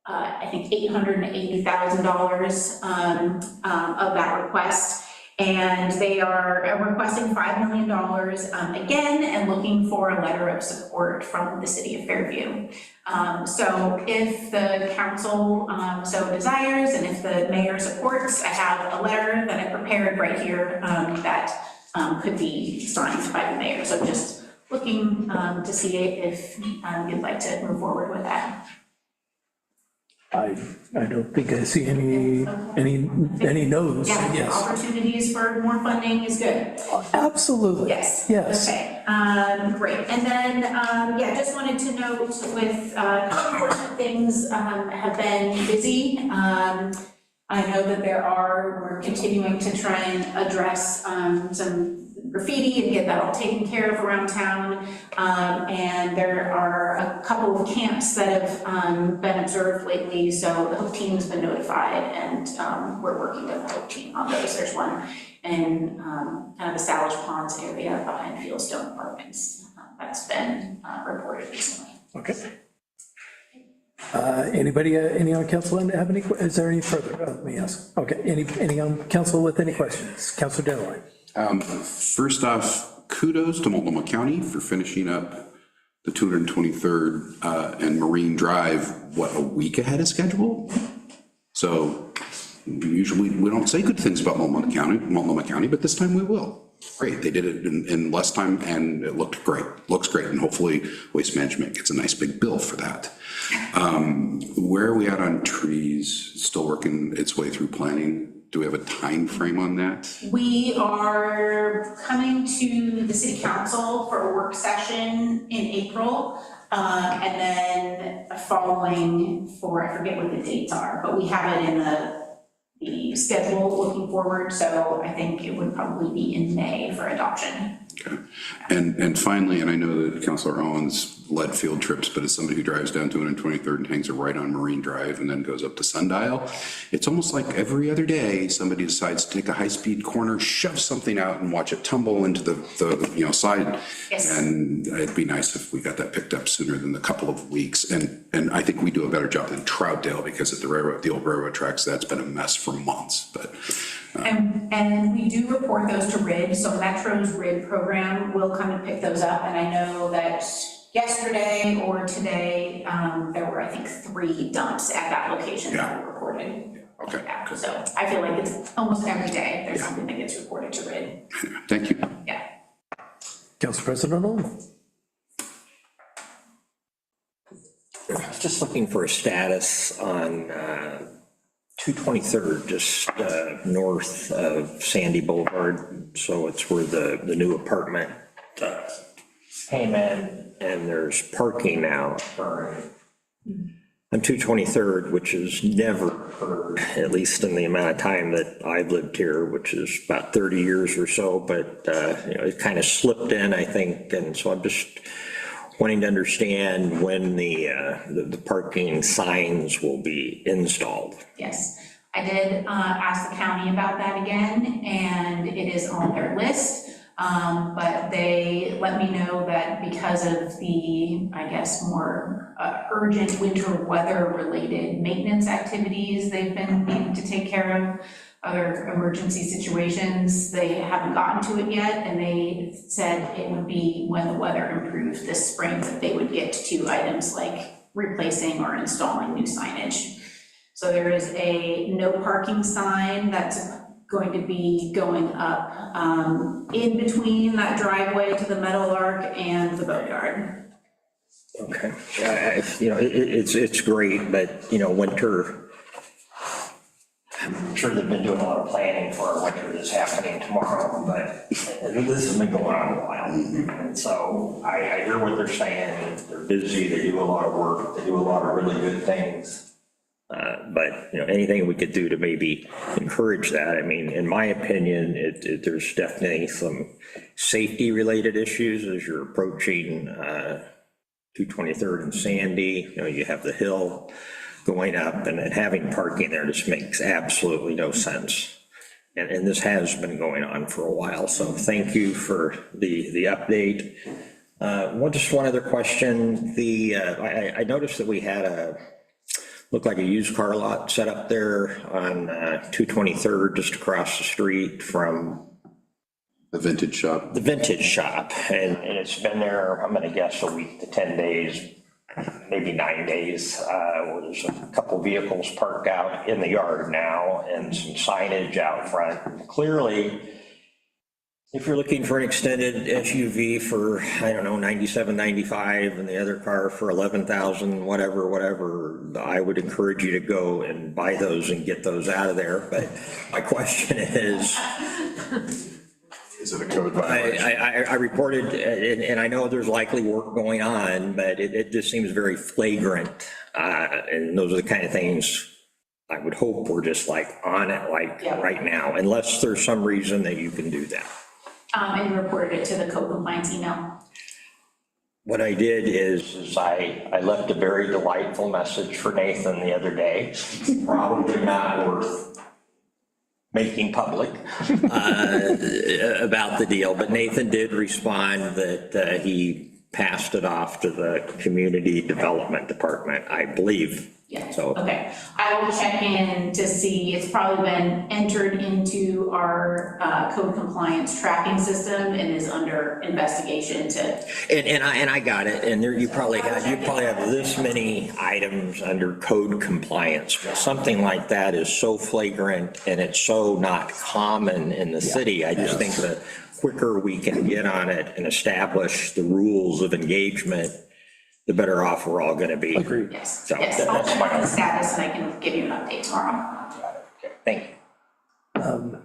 I think, $880,000 of that request. And they are requesting $5 million again and looking for a letter of support from the city of Fairview. So if the council so desires and if the mayor supports, I have a letter that I prepared right here that could be signed by the mayor. So just looking to see if you'd like to move forward with that. I don't think I see any no's, Yeah, yes. Opportunities for more funding is good. Absolutely. Yes. Yes. Okay, great. And then, yeah, just wanted to note with code enforcement things have been busy. I know that we're continuing to try and address some graffiti and get that all taken care of around town. And there are a couple of camps that have been observed lately, so the Hope team's been notified, and we're working with the Hope team on those. There's one in kind of the Salage Ponds area behind Fieldstone Apartments that's been reported recently. Okay. Anybody, any on council have any, is there any further, let me ask. Okay, any on council with any questions? Councilor Denline. First off, kudos to Multnomah County for finishing up the 223rd and Marine Drive, what, a week ahead of schedule? So usually we don't say good things about Multnomah County, but this time we will. Great, they did it in less time and it looked great, looks great, and hopefully Waste Management gets a nice big bill for that. Where are we at on trees? Still working its way through planning? Do we have a time frame on that? We are coming to the city council for a work session in April, and then following for, I forget what the dates are, but we have it in the schedule looking forward, so I think it would probably be in May for adoption. Okay. And finally, and I know that Councilor Owens led field trips, but as somebody who drives down 223rd and hangs a right on Marine Drive and then goes up to Sundial, it's almost like every other day, somebody decides to take a high-speed corner, shove something out and watch it tumble into the side. Yes. And it'd be nice if we got that picked up sooner than the couple of weeks. And I think we do a better job than Troutdale, because at the old railroad tracks, that's been a mess for months, but. And we do report those to RID, so Metro's RID program will come and pick those up, and I know that yesterday or today, there were, I think, 3 dumps at that location that were reported. Okay. Yeah, so I feel like it's almost every day there's something that gets reported to RID. Thank you. Yeah. Council President Owen. Just looking for a status on 223rd, just north of Sandy Boulevard. So it's where the new apartment came in, and there's parking now on 223rd, which has never occurred, at least in the amount of time that I've lived here, which is about 30 years or so. But it kind of slipped in, I think, and so I'm just wanting to understand when the parking signs will be installed. Yes, I did ask the county about that again, and it is on their list. But they let me know that because of the, I guess, more urgent winter weather-related maintenance activities they've been needing to take care of, other emergency situations, they haven't gotten to it yet, and they said it would be when the weather improved this spring that they would get to items like replacing or installing new signage. So there is a no parking sign that's going to be going up in between that driveway to the Meadowlark and the boatyard. Okay, it's great, but winter, I'm sure they've been doing a lot of planning for a winter that's happening tomorrow, but this has been going on a while. And so I hear what they're saying. They're busy, they do a lot of work, they do a lot of really good things. But anything we could do to maybe encourage that. I mean, in my opinion, there's definitely some safety related issues as you're approaching 223rd and Sandy. You have the hill going up, and then having parking there just makes absolutely no sense. And this has been going on for a while, so thank you for the update. Just one other question. I noticed that we had looked like a used car lot set up there on 223rd, just across the street from The vintage shop. the vintage shop. And it's been there, I'm gonna guess, a week to 10 days, maybe 9 days, where there's a couple vehicles parked out in the yard now and some signage out front. Clearly, if you're looking for an extended SUV for, I don't know, 97, 95, and the other car for 11,000, whatever, I would encourage you to go and buy those and get those out of there. But my question is it a code violation? I reported, and I know there's likely work going on, but it just seems very flagrant. And those are the kind of things I would hope we're just like on it, right now, unless there's some reason that you can do that. And you reported it to the code compliance email. What I did is I left a very delightful message for Nathan the other day, probably not worth making public, about the deal, but Nathan did respond that he passed it off to the community development department, I believe. Yeah, So okay. I will check in to see, it's probably been entered into our code compliance tracking system and is under investigation to. And I got it, and there you probably have this many items under code compliance. Something like that is so flagrant and it's so not common in the city. I just think the quicker we can get on it and establish the rules of engagement, the better off we're all gonna be. Agreed. Yes, So yes, I'll that's check my- on the status and I can give you an update tomorrow. Okay, thank you.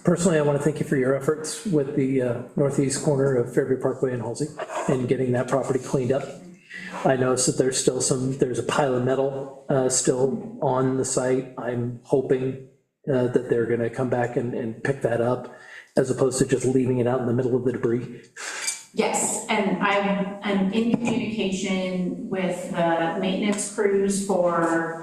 Personally, I want to thank you for your efforts with the northeast corner of Fairview Parkway and Halsey and getting that property cleaned up. I noticed that there's a pile of metal still on the site. I'm hoping that they're going to come back and pick that up as opposed to just leaving it out in the middle of the debris. Yes, and I'm in communication with the maintenance crews for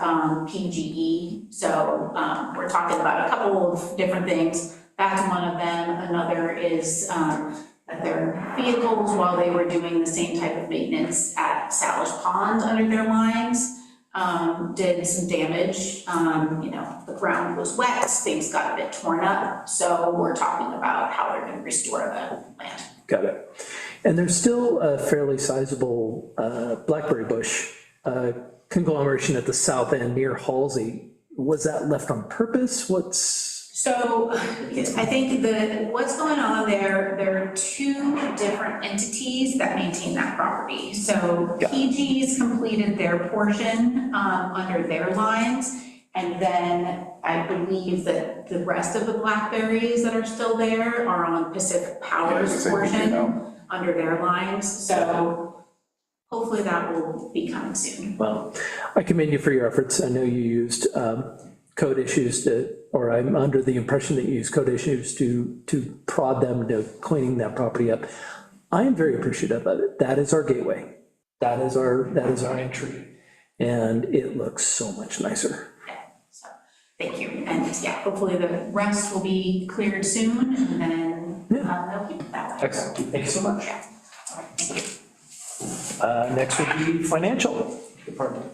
PGE. So we're talking about a couple of different things. That's one of them. Another is that their vehicles, while they were doing the same type of maintenance at Salish Pond under their lines, did some damage. The ground was wet, things got a bit torn up. So we're talking about how they're going to restore the land. Got it. And there's still a fairly sizable blackberry bush conglomeration at the south end near Halsey. Was that left on purpose? So I think what's going on there are two different entities that maintain that property. So PG's completed their portion under their lines, And then I believe that the rest of the Blackberries that are still there are on Pacific Power's portion under their lines. So hopefully that will be coming soon. Well, I commend you for your efforts. I know you used code issues or I'm under the impression that you used code issues to prod them to cleaning that property up. I am very appreciative of it. That is our gateway. That is our entry. And it looks so much nicer. So, thank you. And yeah, hopefully the rest will be cleared soon and then they'll keep it that way. Excellent. Thank you so much. Yeah. All right, thank you. Next would be financial department.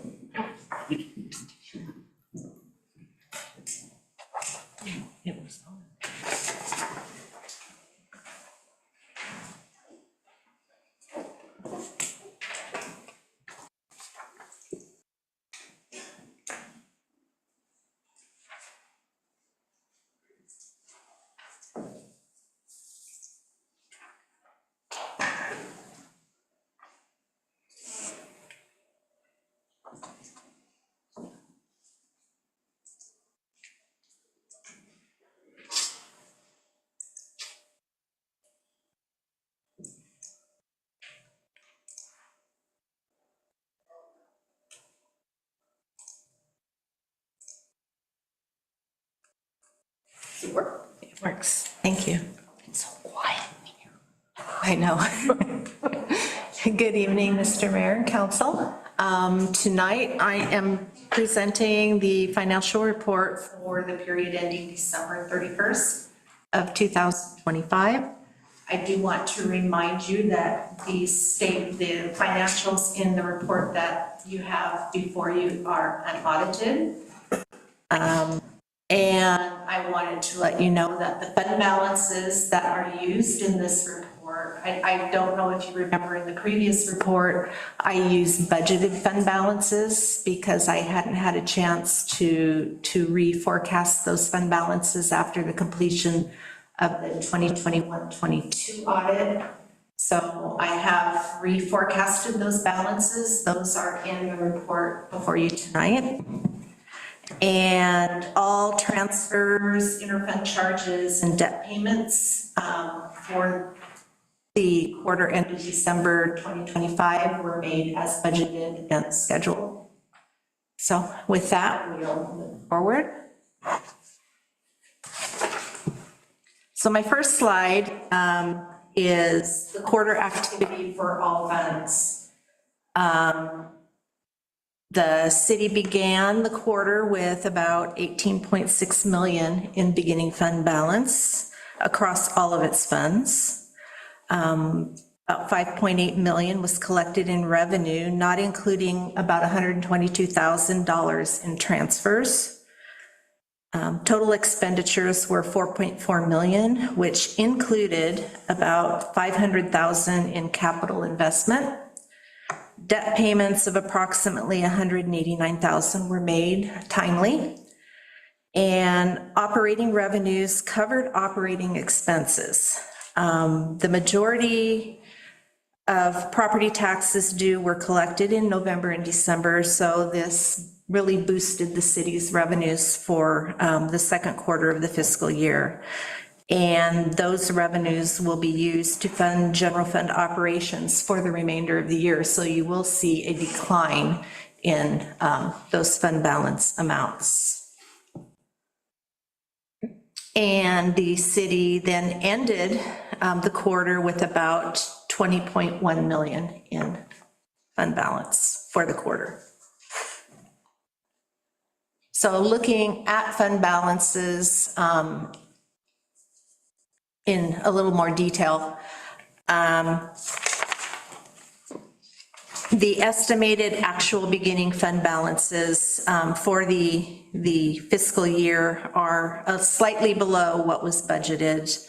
It worked. It works. Thank you. It's so quiet in here. I know. Good evening, Mr. Mayor and Council. Tonight, I am presenting the financial report for the period ending December 31st of 2025. I do want to remind you that the financials in the report that you have before you are unaudited. And I wanted to let you know that the fund balances that are used in this report, I don't know if you remember in the previous report, I used budgeted fund balances because I hadn't had a chance to reforecast those fund balances after the completion of the 2021-22 audit. So I have reforecasted those balances. Those are in the report before you tonight. And all transfers, interfund charges, and debt payments for the quarter ended December 2025 were made as budgeted and scheduled. So with that, we'll move forward. So my first slide is the quarter activity for all funds. The city began the quarter with about 18.6 million in beginning fund balance across all of its funds. About 5.8 million was collected in revenue, not including about $122,000 in transfers. Total expenditures were 4.4 million, which included about 500,000 in capital investment. Debt payments of approximately 189,000 were made timely, and operating revenues covered operating expenses. The majority of property taxes due were collected in November and December, so this really boosted the city's revenues for the second quarter of the fiscal year. And those revenues will be used to fund general fund operations for the remainder of the year. So you will see a decline in those fund balance amounts. And the city then ended the quarter with about 20.1 million in fund balance for the quarter. So looking at fund balances, in a little more detail. The estimated actual beginning fund balances for the fiscal year are slightly below what was budgeted.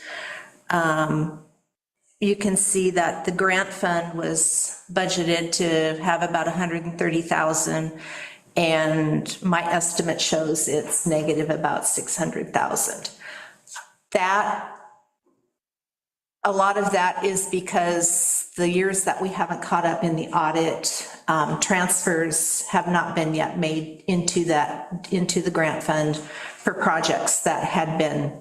You can see that the grant fund was budgeted to have about 130,000, and my estimate shows it's negative about 600,000. A lot of that is because the years that we haven't caught up in the audit, transfers have not been yet made into the grant fund for projects that had been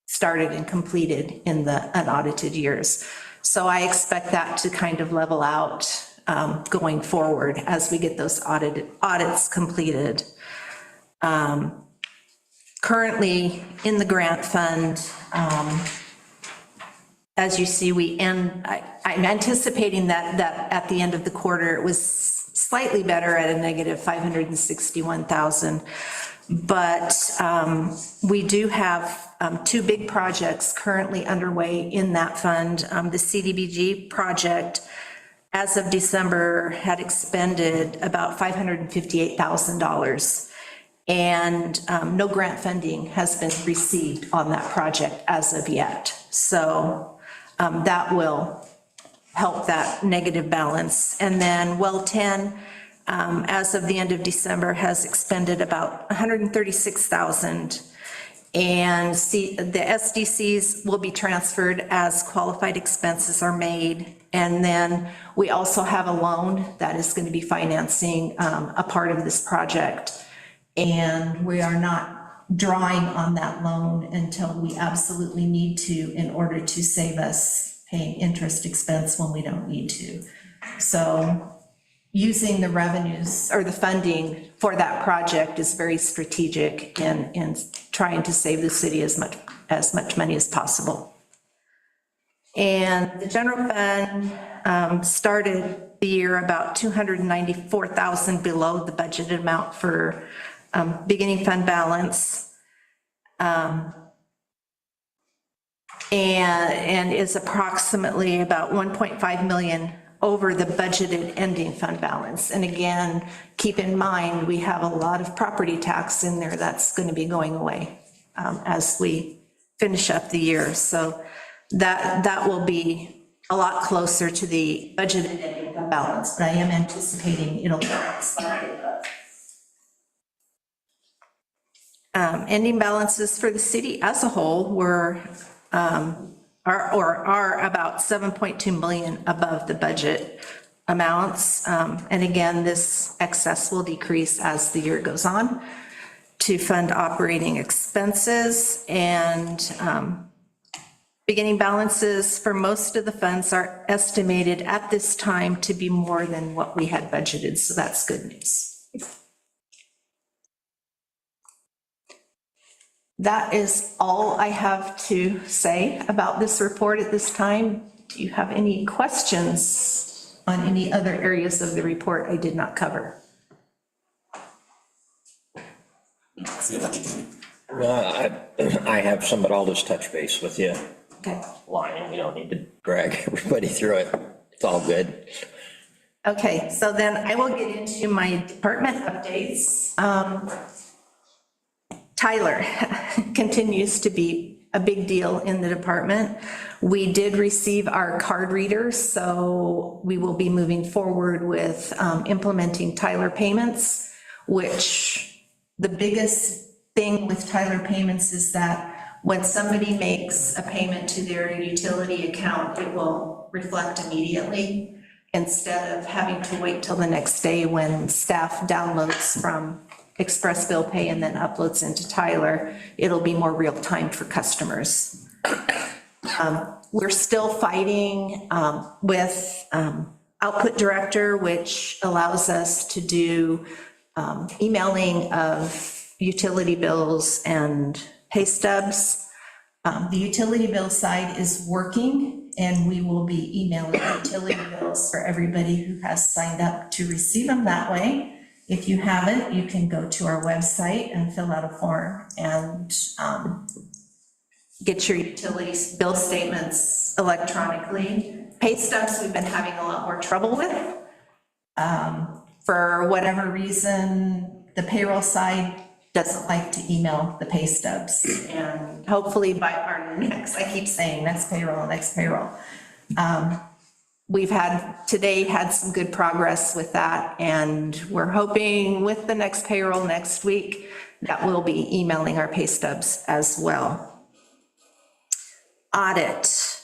started and completed in the unaudited years. So I expect that to kind of level out going forward as we get those audits completed. Currently in the grant fund, as you see, I'm anticipating that at the end of the quarter, it was slightly better at a negative 561,000. But we do have two big projects currently underway in that fund. The CDBG project, as of December, had expended about $558,000. And no grant funding has been received on that project as of yet. So that will help that negative balance. And then well 10, as of the end of December, has expended about $136,000. And the SDCs will be transferred as qualified expenses are made. And then we also have a loan that is going to be financing a part of this project. And we are not drawing on that loan until we absolutely need to in order to save us paying interest expense when we don't need to. So using the revenues or the funding for that project is very strategic in trying to save the city as much money as possible. And the general fund started the year about $294,000 below the budgeted amount for beginning fund balance, and is approximately about 1.5 million over the budgeted ending fund balance. And again, keep in mind, we have a lot of property tax in there that's going to be going away as we finish up the year. So that will be a lot closer to the budgeted ending fund balance, but I am anticipating it'll be slightly above. Ending balances for the city as a whole are about 7.2 million above the budget amounts. And again, this excess will decrease as the year goes on to fund operating expenses. And beginning balances for most of the funds are estimated at this time to be more than what we had budgeted. So that's good news. That is all I have to say about this report at this time. Do you have any questions on any other areas of the report I did not cover? Well, I have some, but I'll just touch base with you. Okay. Line, we don't need to drag everybody through it. It's all good. Okay, so then I will get into my department updates. Tyler continues to be a big deal in the department. We did receive our card readers, so we will be moving forward with implementing Tyler payments, which the biggest thing with Tyler payments is that when somebody makes a payment to their utility account, it will reflect immediately instead of having to wait till the next day when staff downloads from Express Bill Pay and then uploads into Tyler. It'll be more real time for customers. We're still fighting with Output Director, which allows us to do emailing of utility bills and pay stubs. The utility bill side is working, and we will be emailing utility bills for everybody who has signed up to receive them that way. If you haven't, you can go to our website and fill out a form and get your utilities bill statements electronically. Pay stubs, we've been having a lot more trouble with. For whatever reason, the payroll side doesn't like to email the pay stubs. And hopefully by our next, I keep saying next payroll. We've today had some good progress with that, and we're hoping with the next payroll next week that we'll be emailing our pay stubs as well. Audit.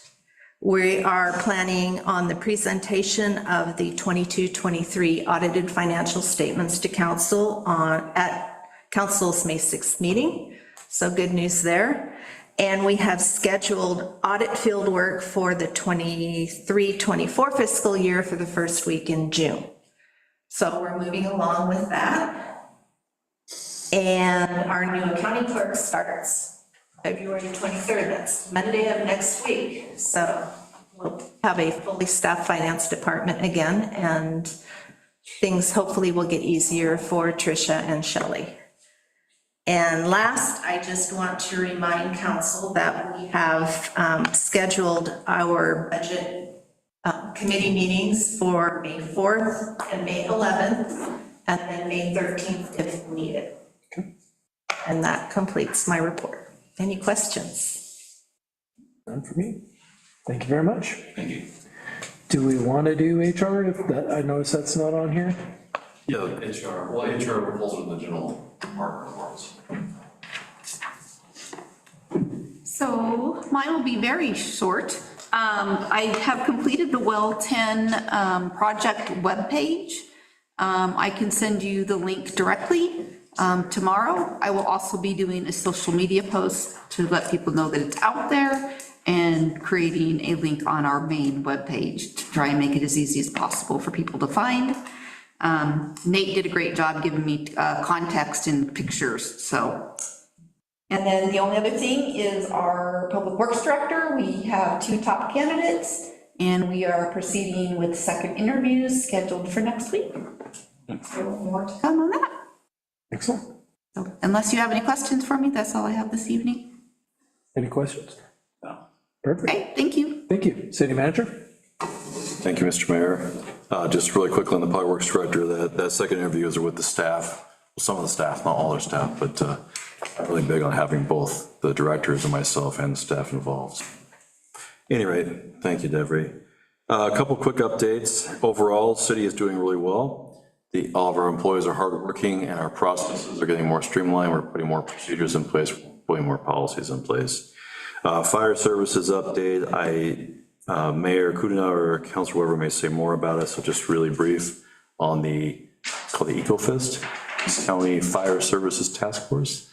We are planning on the presentation of the 22-23 audited financial statements to council at council's May 6th meeting. So good news there. And we have scheduled audit field work for the 23-24 fiscal year for the first week in June. So we're moving along with that. And our new accounting clerk starts February 23rd, that's Monday of next week. So we'll have a fully staffed finance department again, and things hopefully will get easier for Tricia and Shelley. And last, I just want to remind council that we have scheduled our budget committee meetings for May 4th and May 11th, and then May 13th if needed. And that completes my report. Any questions? None for me. Thank you very much. Thank you. Do we want to do HR? If that, I notice that's not on here. Yeah, HR, well, HR falls in the general department reports. So mine will be very short. I have completed the Well 10 project webpage. I can send you the link directly tomorrow. I will also be doing a social media post to let people know that it's out there, and creating a link on our main webpage to try and make it as easy as possible for people to find. Nate did a great job giving me context and pictures, so. And then the only other thing is our Public Works Director. We have 2 top candidates, and we are proceeding with second interviews scheduled for next week. So more to come on that. Excellent. So unless you have any questions for me, that's all I have this evening. Any questions? No. Perfect. Okay, thank you. Thank you. City Manager? Thank you, Mr. Mayor. Just really quickly on the Public Works Director, that second interviews are with the staff, some of the staff, not all their staff, but I'm really big on having both the directors and myself and the staff involved. Any rate, thank you, Devery. A couple quick updates. Overall, city is doing really well. All of our employees are hardworking, and our processes are getting more streamlined. We're putting more procedures in place, putting more policies in place. Fire services update. Mayor Kudina or Councilor Weber may say more about it, so just really brief on it's called the EcoFist, County Fire Services Task Force.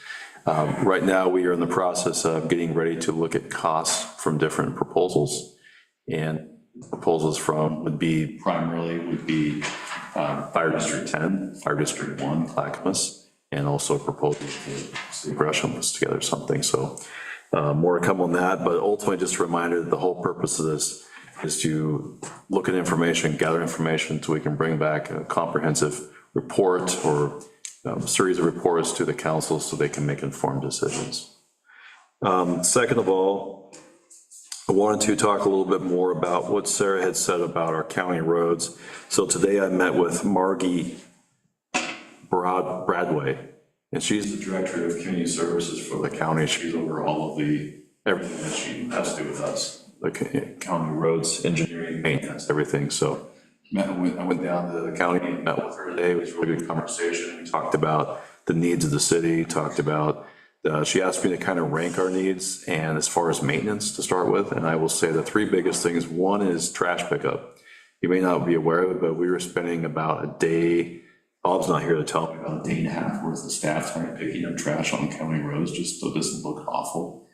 Right now, we are in the process of getting ready to look at costs from different proposals, and proposals would be Fire District 10, Fire District 1, Clackamas, and also a proposal to Gresham puts together something. So more to come on that, but ultimately just a reminder that the whole purpose of this is to look at information, gather information, so we can bring back a comprehensive report or a series of reports to the council so they can make informed decisions. Second of all, I wanted to talk a little bit more about what Sarah had said about our county roads. So today I met with Margie Bradway, and she's the Director of Community Services for the county. She's over all of everything that she has to do with us, the county roads, engineering, maintenance, everything. So I went down to the county, met with her today. It was a really good conversation. We talked about the needs of the city, talked about she asked me to kind of rank our needs, and as far as maintenance to start with, and I will say the 3 biggest things. One is trash pickup. You may not be aware of it, but we were spending about a day, Bob's not here to tell me, about a day and a half worth of staff time picking up trash on county roads, just so it doesn't look awful.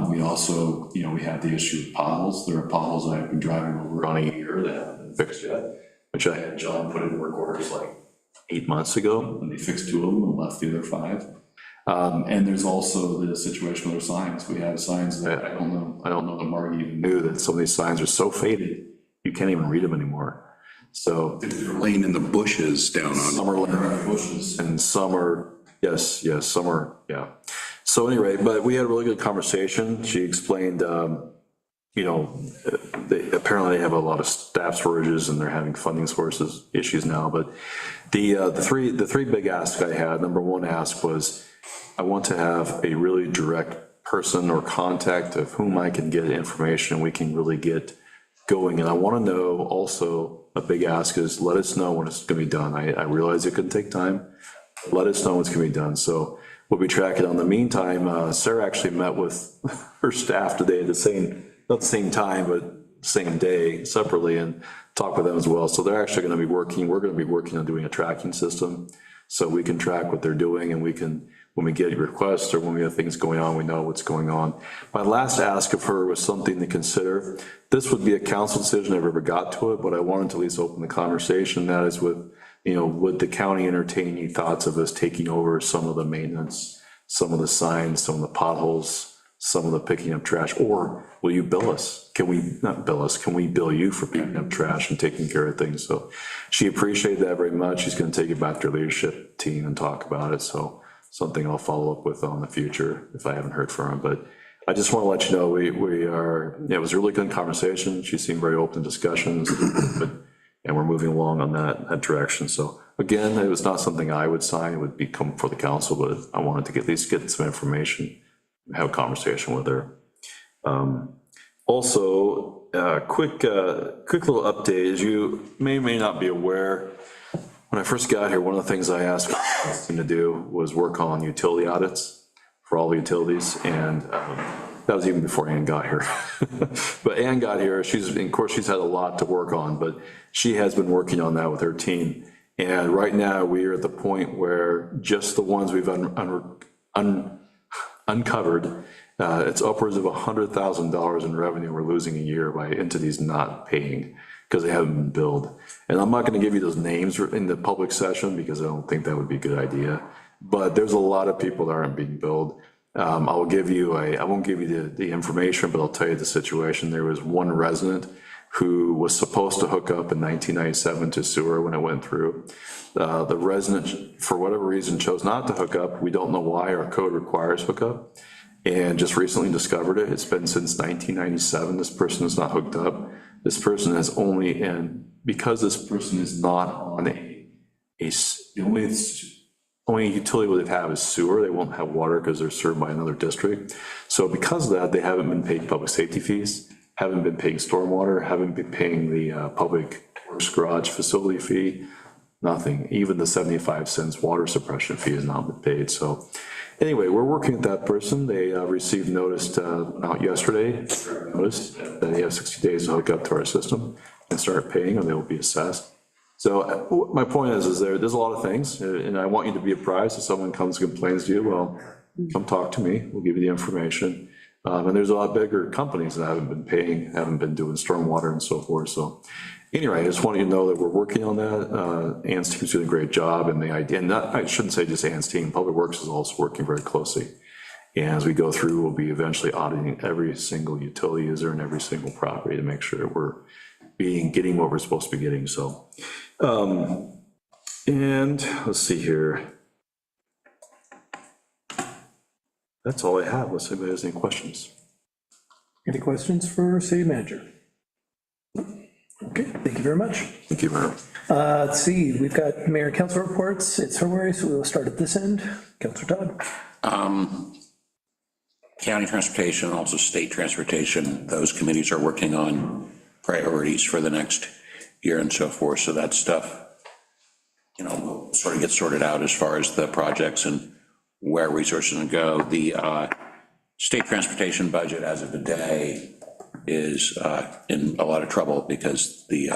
We also, we have the issue of potholes. There are potholes that I've been driving over on a year that haven't been fixed yet, which I had John put in work orders like 8 months ago, and they fixed 2 of them and left the other 5. And there's also the situation with our signs. We have signs that I don't know that Margie even knew that some of these signs are so faded, you can't even read them anymore. So they're laying in the bushes down on. Some are laying in the bushes and some are, yes, some are, yeah. So anyway, but we had a really good conversation. She explained, apparently they have a lot of staff shortages and they're having funding sources issues now. But the three big asks I had, number one ask was, I want to have a really direct person or contact of whom I can get information we can really get going. And I want to know also, a big ask is let us know when it's going to be done. I realize it could take time. Let us know when it's going to be done. So we'll be tracking. On the meantime, Sarah actually met with her staff today at not the same time, but same day separately and talk with them as well. So they're actually gonna be working, we're gonna be working on doing a tracking system. So we can track what they're doing and we can, when we get requests or when we have things going on, we know what's going on. My last ask of her was something to consider. This would be a council decision, I've ever got to it, but I wanted to at least open the conversation. That is with, would the county entertain any thoughts of us taking over some of the maintenance, some of the signs, some of the potholes, some of the picking up trash, or will you bill us? Can we, not bill us, can we bill you for picking up trash and taking care of things? So she appreciated that very much. She's gonna take it back to her leadership team and talk about it. So something I'll follow up with on the future if I haven't heard from her. But I just wanna let you know, we are, it was a really good conversation. She seemed very open to discussions, and we're moving along on that direction. So again, it was not something I would sign, it would be come for the council, but I wanted to at least get some information, have a conversation with her. Also, quick little update, as you may or may not be aware, when I first got here, one of the things I asked him to do was work on utility audits for all the utilities, and that was even before Ann got here. But Ann got here, of course, she's had a lot to work on, but she has been working on that with her team. And right now, we are at the point where just the ones we've uncovered, it's upwards of $100,000 in revenue we're losing a year by entities not paying because they haven't been billed. And I'm not going to give you those names in the public session because I don't think that would be a good idea. But there's a lot of people that aren't being billed. I won't give you the information, but I'll tell you the situation. There was one resident who was supposed to hook up in 1997 to sewer when it went through. The resident, for whatever reason, chose not to hook up. We don't know why. Our code requires hookup, and just recently discovered it. It's been since 1997. This person is not hooked up. This person has only, and because this person is not on the only utility they've have is sewer. They won't have water because they're served by another district. So because of that, they haven't been paying public safety fees, haven't been paying stormwater, haven't been paying the public works garage facility fee, nothing. Even the 75 cents water suppression fee has not been paid. So anyway, we're working with that person. They received notice out yesterday, notice that they have 60 days to hook up to our system and start paying, or they will be assessed. So my point is there's a lot of things, and I want you to be apprised if someone comes and complains to you, well, come talk to me, we'll give you the information. And there's a lot bigger companies that haven't been paying, haven't been doing stormwater and so forth. So anyway, I just want you to know that we're working on that. Ann's team's doing a great job, and the idea, and I shouldn't say just Ann's team, Public Works is also working very closely. And as we go through, we'll be eventually auditing every single utility user and every single property to make sure that we're getting what we're supposed to be getting. So, and let's see here. That's all I have. Unless anybody has any questions. Any questions for city manager? Okay, thank you very much. Thank you, Mayor. Let's see, we've got mayor and council reports. It's February, so we'll start at this end. Councilor Todd. County transportation, also state transportation, those committees are working on priorities for the next year and so forth. So that stuff, will sort of get sorted out as far as the projects and where resources will go. The state transportation budget as of today is in a lot of trouble because the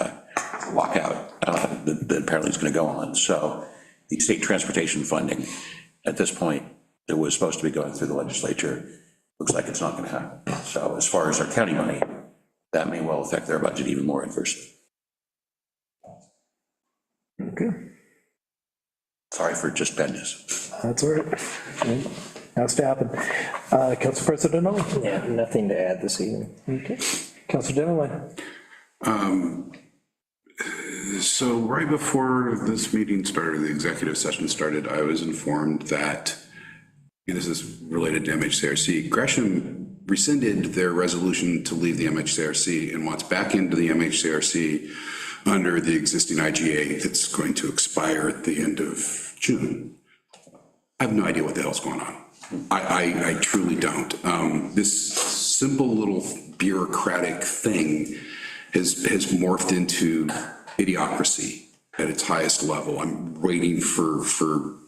lockout that apparently is going to go on. So the state transportation funding at this point that was supposed to be going through the legislature looks like it's not going to happen. So as far as our county money, that may well affect their budget even more adversely. Okay. Sorry for just bad news. That's all right. Has to happen. Council President Owen. Yeah, nothing to add this evening. Okay. Councilor Denneline. So right before this meeting started, the executive session started, I was informed that, and this is related to MHCRC, Gresham rescinded their resolution to leave the MHCRC and wants back into the MHCRC under the existing IGA that's going to expire at the end of June. I have no idea what the hell's going on. I truly don't. This simple little bureaucratic thing has morphed into idiocracy at its highest level. I'm waiting for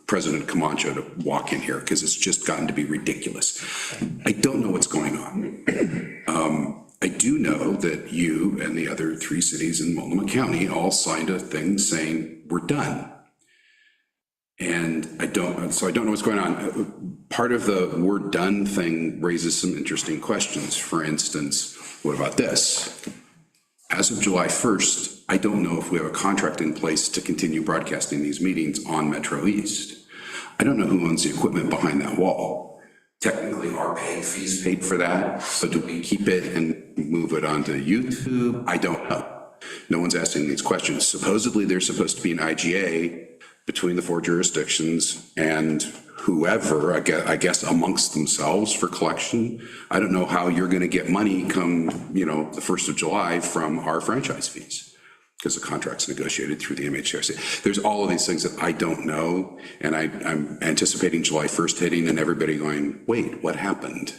President Camacho to walk in here because it's just gotten to be ridiculous. I don't know what's going on. I do know that you and the other 3 cities in Multnomah County all signed a thing saying, we're done. And so I don't know what's going on. Part of the we're done thing raises some interesting questions. For instance, what about this? As of July 1st, I don't know if we have a contract in place to continue broadcasting these meetings on Metro East. I don't know who owns the equipment behind that wall. Technically, our fees paid for that, but do we keep it and move it onto YouTube? I don't know. No one's asking these questions. Supposedly, there's supposed to be an IGA between the 4 jurisdictions and whoever, I guess amongst themselves for collection. I don't know how you're going to get money come, the 1st of July from our franchise fees, because the contract's negotiated through the MHRC. There's all of these things that I don't know, and I'm anticipating July 1st hitting and everybody going, wait, what happened?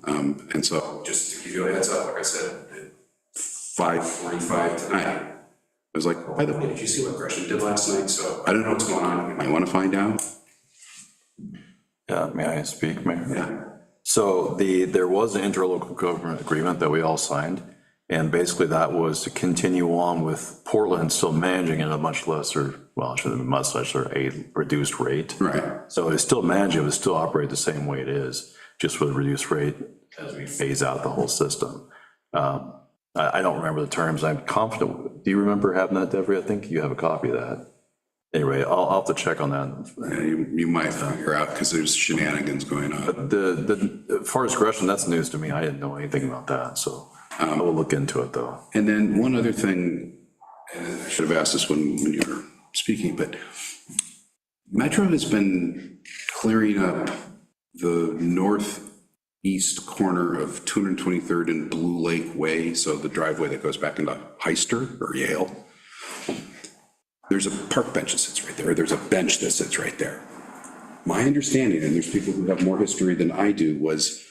And so just to give you a heads up, like I said, at 5:45 tonight, I was like, by the way, did you see what Gresham did last night? So I don't know what's going on. You might want to find out. Yeah, may I speak, Mayor? Yeah. So there was an interlocal government agreement that we all signed, and basically that was to continue on with Portland still managing at a much lesser, well, it shouldn't be much lesser, a reduced rate. Right. So it's still managing, it would still operate the same way it is, just with a reduced rate as we phase out the whole system. I don't remember the terms. I'm confident. Do you remember having that, Deborah? I think you have a copy of that. Anyway, I'll have to check on that. Yeah, you might figure out because there's shenanigans going on. As far as Gresham, that's news to me. I didn't know anything about that, so I will look into it though. And then one other thing, and I should have asked this when you were speaking, but Metro has been clearing up the northeast corner of 223rd and Blue Lake Way, so the driveway that goes back into Heister or Yale. There's a park bench that sits right there. There's a bench that sits right there. My understanding, and there's people who have more history than I do, was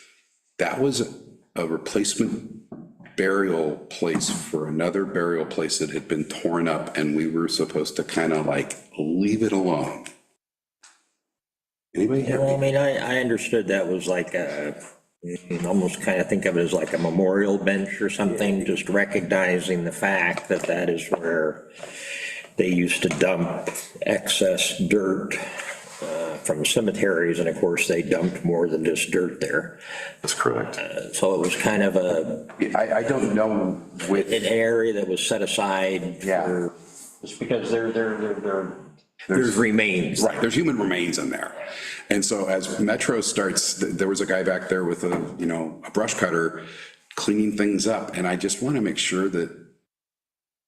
that was a replacement burial place for another burial place that had been torn up, and we were supposed to kind of like leave it alone. Anybody? Yeah, well, I mean, I understood that was like almost kind of think of it as like a memorial bench or something, just recognizing the fact that that is where they used to dump excess dirt from cemeteries, and of course, they dumped more than just dirt there. That's correct. So it was kind of I don't know with an area that was set aside for, just because there's remains. Right, there's human remains in there. And so as Metro starts, there was a guy back there with a brush cutter cleaning things up, and I just want to make sure that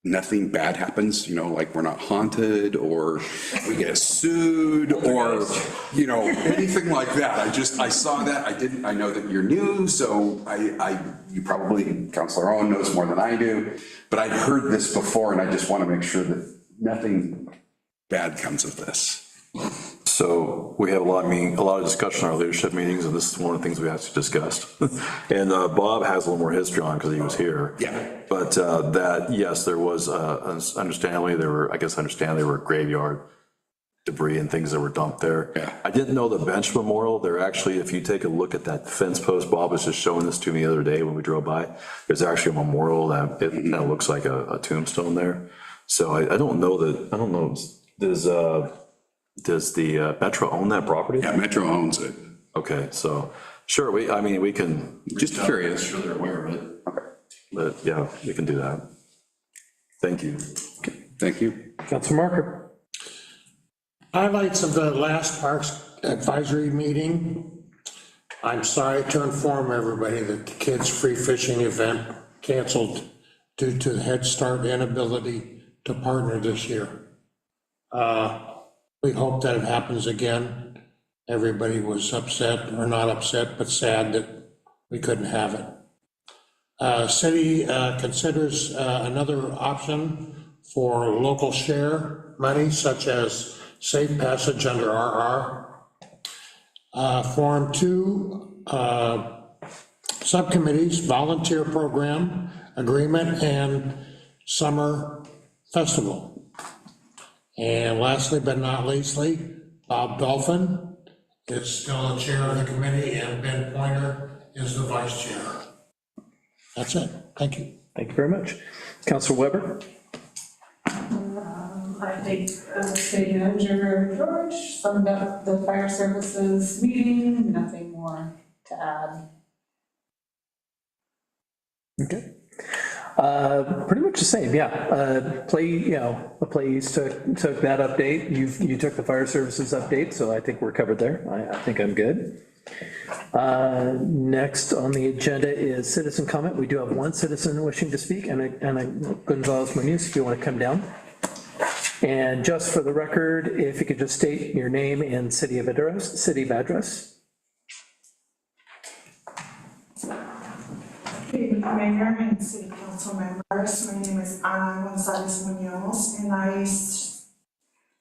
nothing bad happens, like we're not haunted or we get sued or, anything like that. I saw that. I know that you're new, so you probably, Councilor Owen knows more than I do, but I'd heard this before, and I just want to make sure that nothing bad comes of this. So we have a lot of discussion in our leadership meetings, and this is one of the things we actually discussed. And Bob has a little more history on because he was here. Yeah. But yes, there was understandably there were graveyard debris and things that were dumped there. Yeah. I didn't know the bench memorial. There actually, if you take a look at that fence post, Bob was just showing this to me the other day when we drove by. There's actually a memorial that it kind of looks like a tombstone there. So I don't know. Does the Metro own that property? Yeah, Metro owns it. Okay, so, sure, we can. Just curious. Sure they're aware of it. Okay. But, yeah, we can do that. Thank you. Thank you. Councilor Marker. Highlights of the last Parks Advisory meeting. I'm sorry to inform everybody that the kids' free fishing event canceled due to the Head Start inability to partner this year. We hope that it happens again. Everybody was upset, or not upset, but sad that we couldn't have it. City considers another option for local share money, such as safe passage under RR. Form 2 subcommittees, volunteer program, agreement, and summer festival. And lastly but not leastly, Bob Dolphin is still the chair of the committee, and Ben Pointer is the vice chair. That's it. Thank you. Thank you very much. Counselor Weber? I think City Manager George summed up the fire services meeting, nothing more to add. Okay. Pretty much the same, yeah. Please took that update. You took the fire services update, so I think we're covered there. I think I'm good. Next on the agenda is citizen comment. We do have one citizen wishing to speak, and Gonzalez Munoz, if you want to come down. And just for the record, if you could just state your name and city of address. Good evening, Mayor and City Council members. My name is Ana Gonzalez Munoz, and I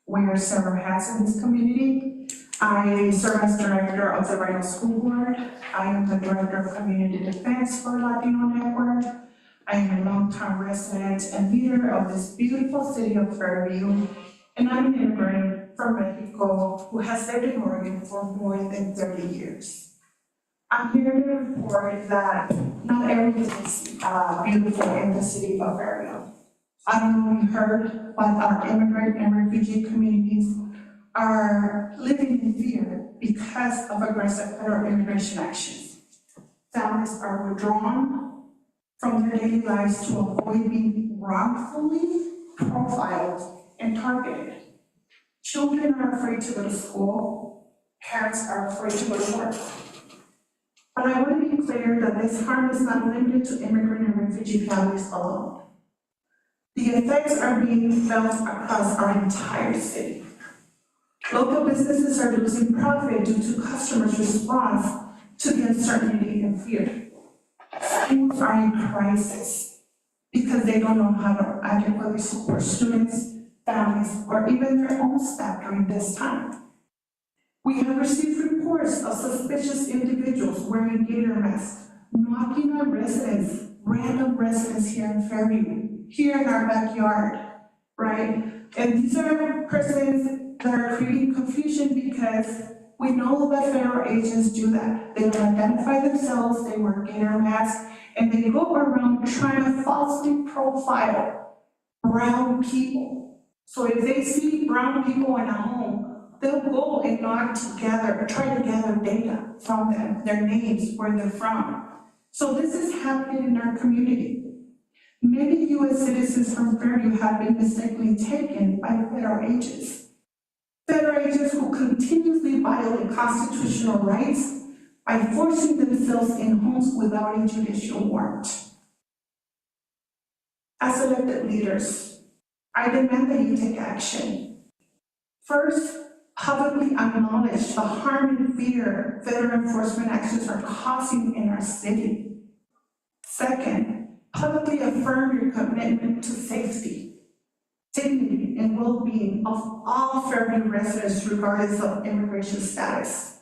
wear several hats in this community. I serve as director of the Rhino School Board. I am the director of community defense for Latino Network. I am a longtime resident and leader of this beautiful city of Fairview, and I'm an immigrant from Mexico who has lived in Oregon for more than 30 years. I'm here to report that not everything is beautiful in the city of Fairview. I don't know if you heard, but our immigrant and refugee communities are living in fear because of aggressive federal immigration actions. Families are withdrawn from their daily lives to avoid being wrongfully profiled and targeted. Children are afraid to go to school, parents are afraid to go to work. But I want to be clear that this harm is not limited to immigrant and refugee families alone. The effects are being felt across our entire city. Local businesses are losing profit due to customers' response to the uncertainty and fear. Schools are in crisis because they don't know how to adequately support students, families, or even their own staff during this time. We have received reports of suspicious individuals wearing gator masks, knocking on residents, random residents here in Fairview, here in our backyard, right? And these are persons that are creating confusion because we know that federal agents do that. They don't identify themselves, they wear gator masks, and they go around trying to falsely profile brown people. So if they see brown people in a home, they'll go and try to gather data from them, their names, where they're from. So this is happening in our community. Many US citizens from Fairview have been mistakenly taken by federal agents. Federal agents who continuously violate constitutional rights by forcing themselves in homes without a judicial warrant. As elected leaders, I demand that you take action. First, publicly acknowledge the harm and fear federal enforcement actions are causing in our city. Second, publicly affirm your commitment to safety, dignity, and well-being of all Fairview residents regardless of immigration status.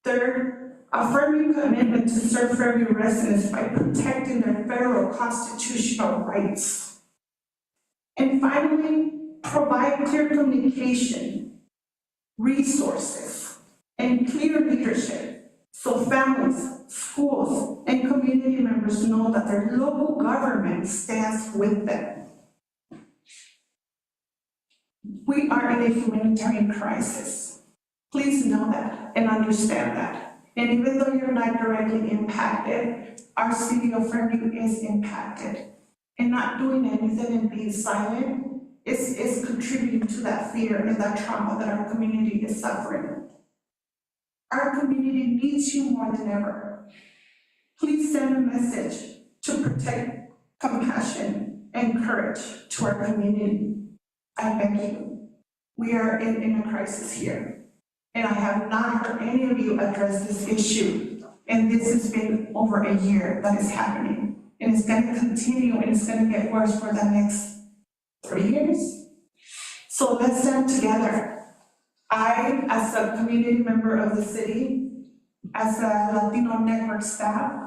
Third, affirm your commitment to serve Fairview residents by protecting their federal constitutional rights. And finally, provide clear communication, resources, and clear leadership so families, schools, and community members know that their local government stands with them. We are in a humanitarian crisis. Please know that and understand that. And even though you're not directly impacted, our city of Fairview is impacted. And not doing anything and being silent is contributing to that fear and that trauma that our community is suffering. Our community needs you more than ever. Please send a message to protect compassion and courage to our community. I beg you. We are in a crisis here. And I have not heard any of you address this issue. And this has been over a year that is happening. And it's gonna continue and it's gonna get worse for the next 3 years. So let's stand together. I, as a community member of the city, as a Latino Network staff,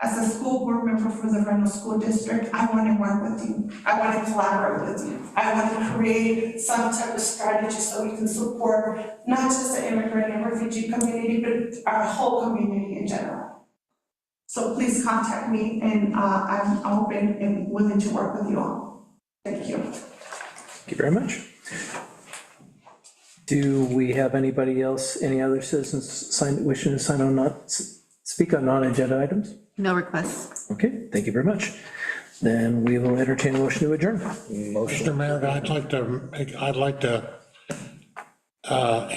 as a school board member for the Reno School District, I want to work with you. I want to collaborate with you. I want to create some type of strategy so we can support not just the immigrant and refugee community, but our whole community in general. So please contact me, and I'm open and willing to work with you all. Thank you. Thank you very much. Do we have anybody else, any other citizens wishing to speak on non-agenda items? No requests. Okay, thank you very much. Then we will entertain a motion to adjourn. Mr. Mayor, I'd like to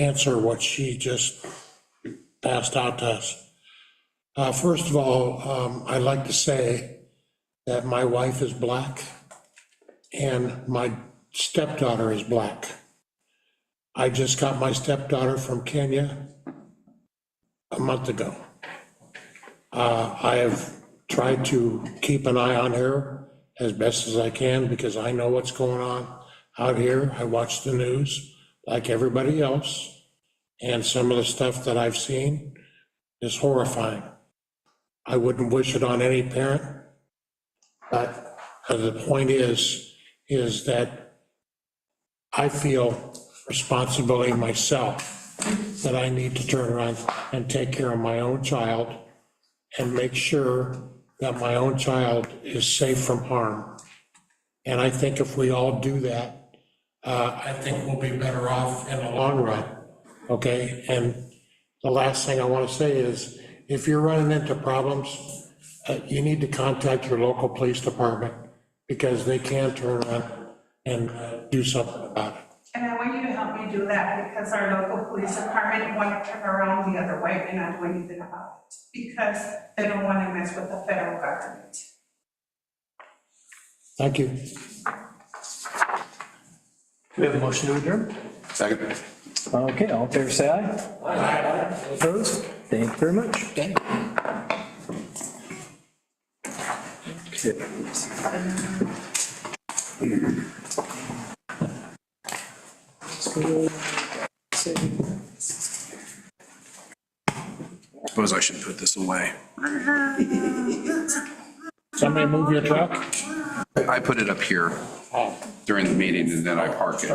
answer what she just passed out to us. First of all, I'd like to say that my wife is Black and my stepdaughter is Black. I just got my stepdaughter from Kenya a month ago. I have tried to keep an eye on her as best as I can because I know what's going on out here. I watch the news like everybody else, and some of the stuff that I've seen is horrifying. I wouldn't wish it on any parent, but the point is that I feel responsibility myself that I need to turn around and take care of my own child and make sure that my own child is safe from harm. And I think if we all do that, I think we'll be better off in the long run, okay? And the last thing I want to say is, if you're running into problems, you need to contact your local police department because they can turn around and do something about it. And I want you to help me do that because our local police department want to turn around the other way and not do anything about it because they don't want to mess with the federal government. Thank you. We have a motion to adjourn? Second. Okay, all in favor, say aye. Aye. Opposed? Thank you very much. Okay. Suppose I should put this away. Somebody move your truck? I put it up here during the meeting and then I park it.